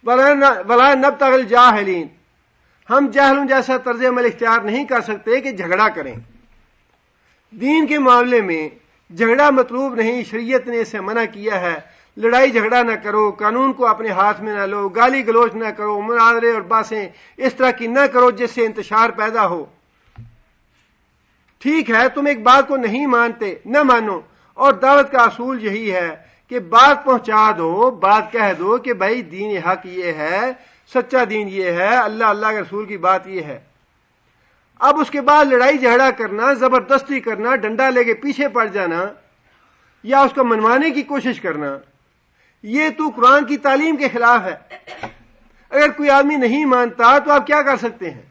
ولا نبتغی الجاہلین، ہم جاہلوں جیسا طرز عمل اختیار نہیں کر سکتے کہ جھگڑا کریں۔ دین کے معاملے میں جھگڑا مطلوب نہیں، شریعت نے اسے منع کیا ہے، لڑائی جھگڑا نہ کرو، قانون کو اپنے ہاتھ میں نہ لو، گالی گلوچ نہ کرو، مناظرے اور باتیں اس طرح کی نہ کرو جس سے انتشار پیدا ہو۔ ٹھیک ہے تم ایک بات کو نہیں مانتے، نہ مانو، اور دعوت کا اصول یہی ہے کہ بات پہنچا دو، بات کہہ دو کہ بھائی دین حق یہ ہے، سچا دین یہ ہے، اللہ اللہ کے رسول کی بات یہ ہے۔ اب اس کے بعد لڑائی جھگڑا کرنا، زبردستی کرنا، ڈنڈا لے کے پیچھے پڑ جانا، یا اس کو منوانے کی کوشش کرنا، یہ تو قرآن کی تعلیم کے خلاف ہے. اگر کوئی آدمی نہیں مانتا تو آپ کیا کر سکتے ہیں؟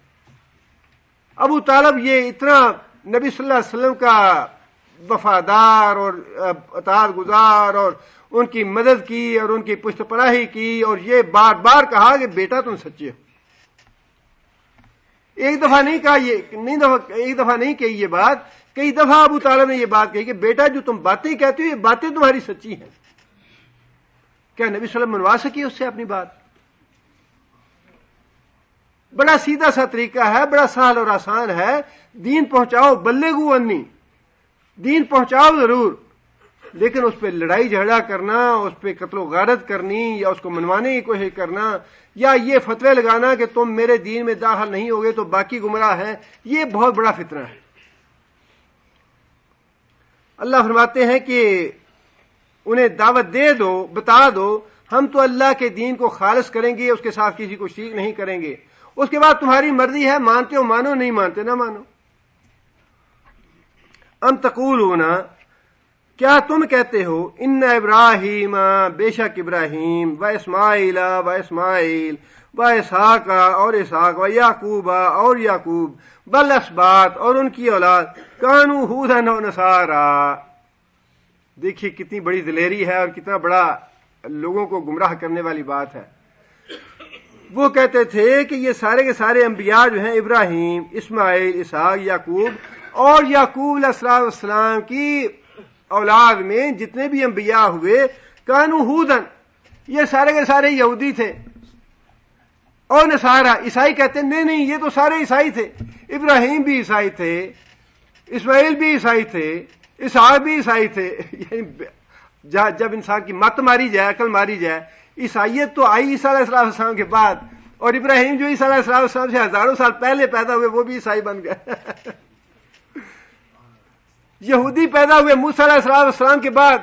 ابو طالب یہ اتنا نبی صلی اللہ علیہ وسلم کا وفادار اور اطاعت گزار اور ان کی مدد کی اور ان کی پشت پناہی کی اور یہ بار بار کہا کہ بیٹا تم سچے ہو. ایک دفعہ نہیں کہا ایک دفعہ نہیں کہی یہ بات، کئی دفعہ ابو طالب نے یہ بات کہی کہ بیٹا جو تم باتیں کہتے ہو یہ باتیں تمہاری سچی ہیں. کیا نبی صلی اللہ علیہ وسلم منوا سکی اس سے اپنی بات؟ بڑا سیدھا سا طریقہ ہے، بڑا سہل اور آسان ہے. دین پہنچاؤ، بلغوا انی، دین پہنچاؤ ضرور، لیکن اس پہ لڑائی جھگڑا کرنا، اس پہ قتل و غارت کرنی یا اس کو منوانے کی کوشش کرنا یا یہ فتوے لگانا کہ تم میرے دین میں داخل نہیں ہوگے تو باقی گمراہ ہیں، یہ بہت بڑا فتنہ ہے. اللہ فرماتے ہیں کہ انہیں دعوت دے دو، بتا دو ہم تو اللہ کے دین کو خالص کریں گے، اس کے ساتھ کسی کو شریک نہیں کریں گے. اس کے بعد تمہاری مرضی ہے، مانتے ہو مانو، نہیں مانتے نہ مانو. ام تقولون، کیا تم کہتے ہو، ان ابراہیم، بے شک ابراہیم، و اسماعیل و اسحاق اور اسحاق، و یعقوب اور یعقوب، بل اسباط اور ان کی اولاد، کانوا ھودا و نصارا. دیکھیے کتنی بڑی دلیری ہے اور کتنا بڑا لوگوں کو گمراہ کرنے والی بات ہے. وہ کہتے تھے کہ یہ سارے کے سارے انبیاء جو ہیں، ابراہیم، اسماعیل، اسحاق، یعقوب اور یعقوب علیہ السلام کی اولاد میں جتنے بھی انبیاء ہوئے، کانوا ھودن، یہ سارے کے سارے یہودی تھے. اور نصارا، عیسائی کہتے ہیں نہیں یہ تو سارے عیسائی تھے. ابراہیم بھی عیسائی تھے، اسماعیل بھی عیسائی تھے، اسحاق بھی عیسائی تھے. جب انسان کی مت ماری جائے، عقل ماری جائے، عیسائیت تو آئی عیسیٰ علیہ السلام کے بعد، اور ابراہیم جو عیسیٰ علیہ السلام سے ہزاروں سال پہلے پیدا ہوئے وہ بھی عیسائی بن گئے. یہودی پیدا ہوئے موسیٰ علیہ السلام کے بعد،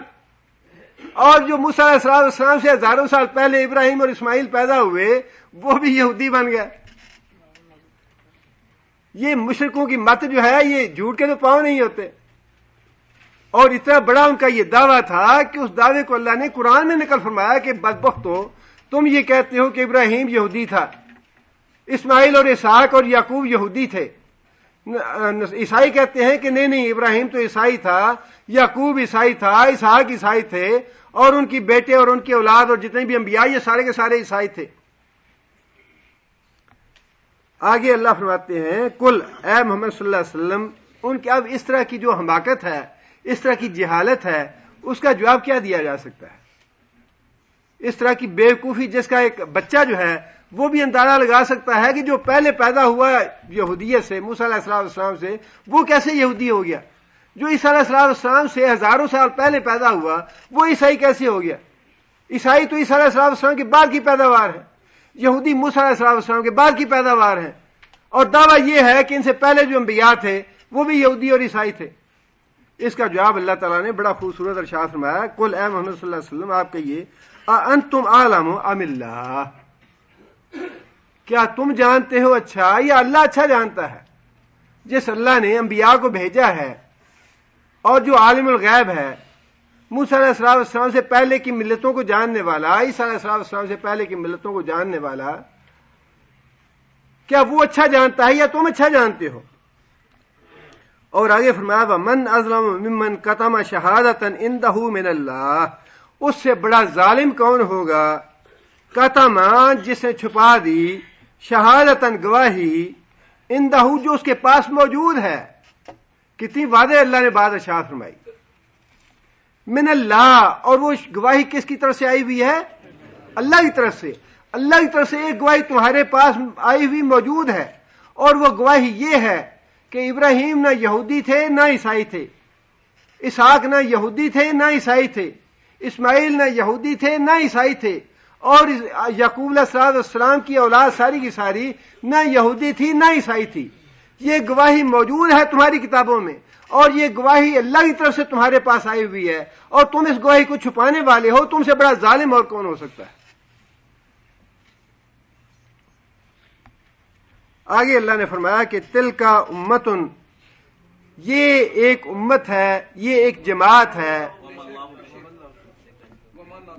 اور جو موسیٰ علیہ السلام سے ہزاروں سال پہلے ابراہیم اور اسماعیل پیدا ہوئے وہ بھی یہودی بن گئے. یہ مشرکوں کی مت جو ہے یہ جھوٹ کے تو پاؤں نہیں ہوتے. اور اتنا بڑا ان کا یہ دعویٰ تھا کہ اس دعوے کو اللہ نے قرآن میں نقل فرمایا کہ بدبختو، تم یہ کہتے ہو کہ ابراہیم یہودی تھا، اسماعیل اور اسحاق اور یعقوب یہودی تھے. عیسائی کہتے ہیں کہ نہیں ابراہیم تو عیسائی تھا، یعقوب عیسائی تھا، اسحاق عیسائی تھے، اور ان کی بیٹے اور ان کی اولاد اور جتنے بھی انبیاء یہ سارے کے سارے عیسائی تھے. آگے اللہ فرماتے ہیں، کل اے محمد صلی اللہ علیہ وسلم، ان کی اب اس طرح کی جو حماقت ہے، اس طرح کی جہالت ہے، اس کا جواب کیا دیا جا سکتا ہے؟ اس طرح کی بیوقوفی جس کا ایک بچہ جو ہے وہ بھی اندازہ لگا سکتا ہے کہ جو پہلے پیدا ہوا یہودیت سے، موسیٰ علیہ السلام سے، وہ کیسے یہودی ہو گیا؟ جو عیسیٰ علیہ السلام سے ہزاروں سال پہلے پیدا ہوا وہ عیسائی کیسے ہو گیا؟ عیسائی تو عیسیٰ علیہ السلام کے بعد کی پیداوار ہے، یہودی موسیٰ علیہ السلام کے بعد کی پیداوار ہے. اور دعویٰ یہ ہے کہ ان سے پہلے جو انبیاء تھے وہ بھی یہودی اور عیسائی تھے. اس کا جواب اللہ تعالیٰ نے بڑا خوبصورت ارشاد فرمایا، قل اے محمد صلی اللہ علیہ وسلم آپ کہیے، اانتم اعلم ام اللہ، کیا تم جانتے ہو اچھا یا اللہ اچھا جانتا ہے؟ جس اللہ نے انبیاء کو بھیجا ہے اور جو عالم الغیب ہے، موسیٰ علیہ السلام سے پہلے کی ملتوں کو جاننے والا، عیسیٰ علیہ السلام سے پہلے کی ملتوں کو جاننے والا، کیا وہ اچھا جانتا ہے یا تم اچھا جانتے ہو؟ اور آگے فرمایا وَمَنْ أَظْلَمُ مِمَّنْ كَتَمَ شَهَادَةً عِنْدَهُ مِنَ اللَّهِ، اس سے بڑا ظالم کون ہوگا، کتم جس نے چھپا دی، شہادتاً گواہی، عندہ جو اس کے پاس موجود ہے. کتنی واضح اللہ نے بات ارشاد فرمائی، من اللہ، اور وہ گواہی کس کی طرف سے آئی ہوئی ہے؟ اللہ کی طرف سے. اللہ کی طرف سے ایک گواہی تمہارے پاس آئی ہوئی موجود ہے، اور وہ گواہی یہ ہے کہ ابراہیم نہ یہودی تھے نہ عیسائی تھے، اسحاق نہ یہودی تھے نہ عیسائی تھے، اسماعیل نہ یہودی تھے نہ عیسائی تھے، اور یعقوب علیہ السلام کی اولاد ساری کی ساری نہ یہودی تھی نہ عیسائی تھی. یہ گواہی موجود ہے تمہاری کتابوں میں، اور یہ گواہی اللہ کی طرف سے تمہارے پاس آئی ہوئی ہے، اور تم اس گواہی کو چھپانے والے ہو. تم سے بڑا ظالم اور کون ہو سکتا ہے؟ آگے اللہ نے فرمایا کہ تل کا امتن، یہ ایک امت ہے، یہ ایک جماعت ہے،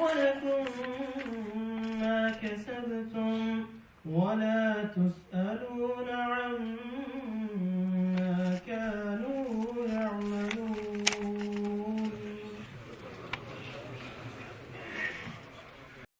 ولكم ما كسبتم ولا تسرفوا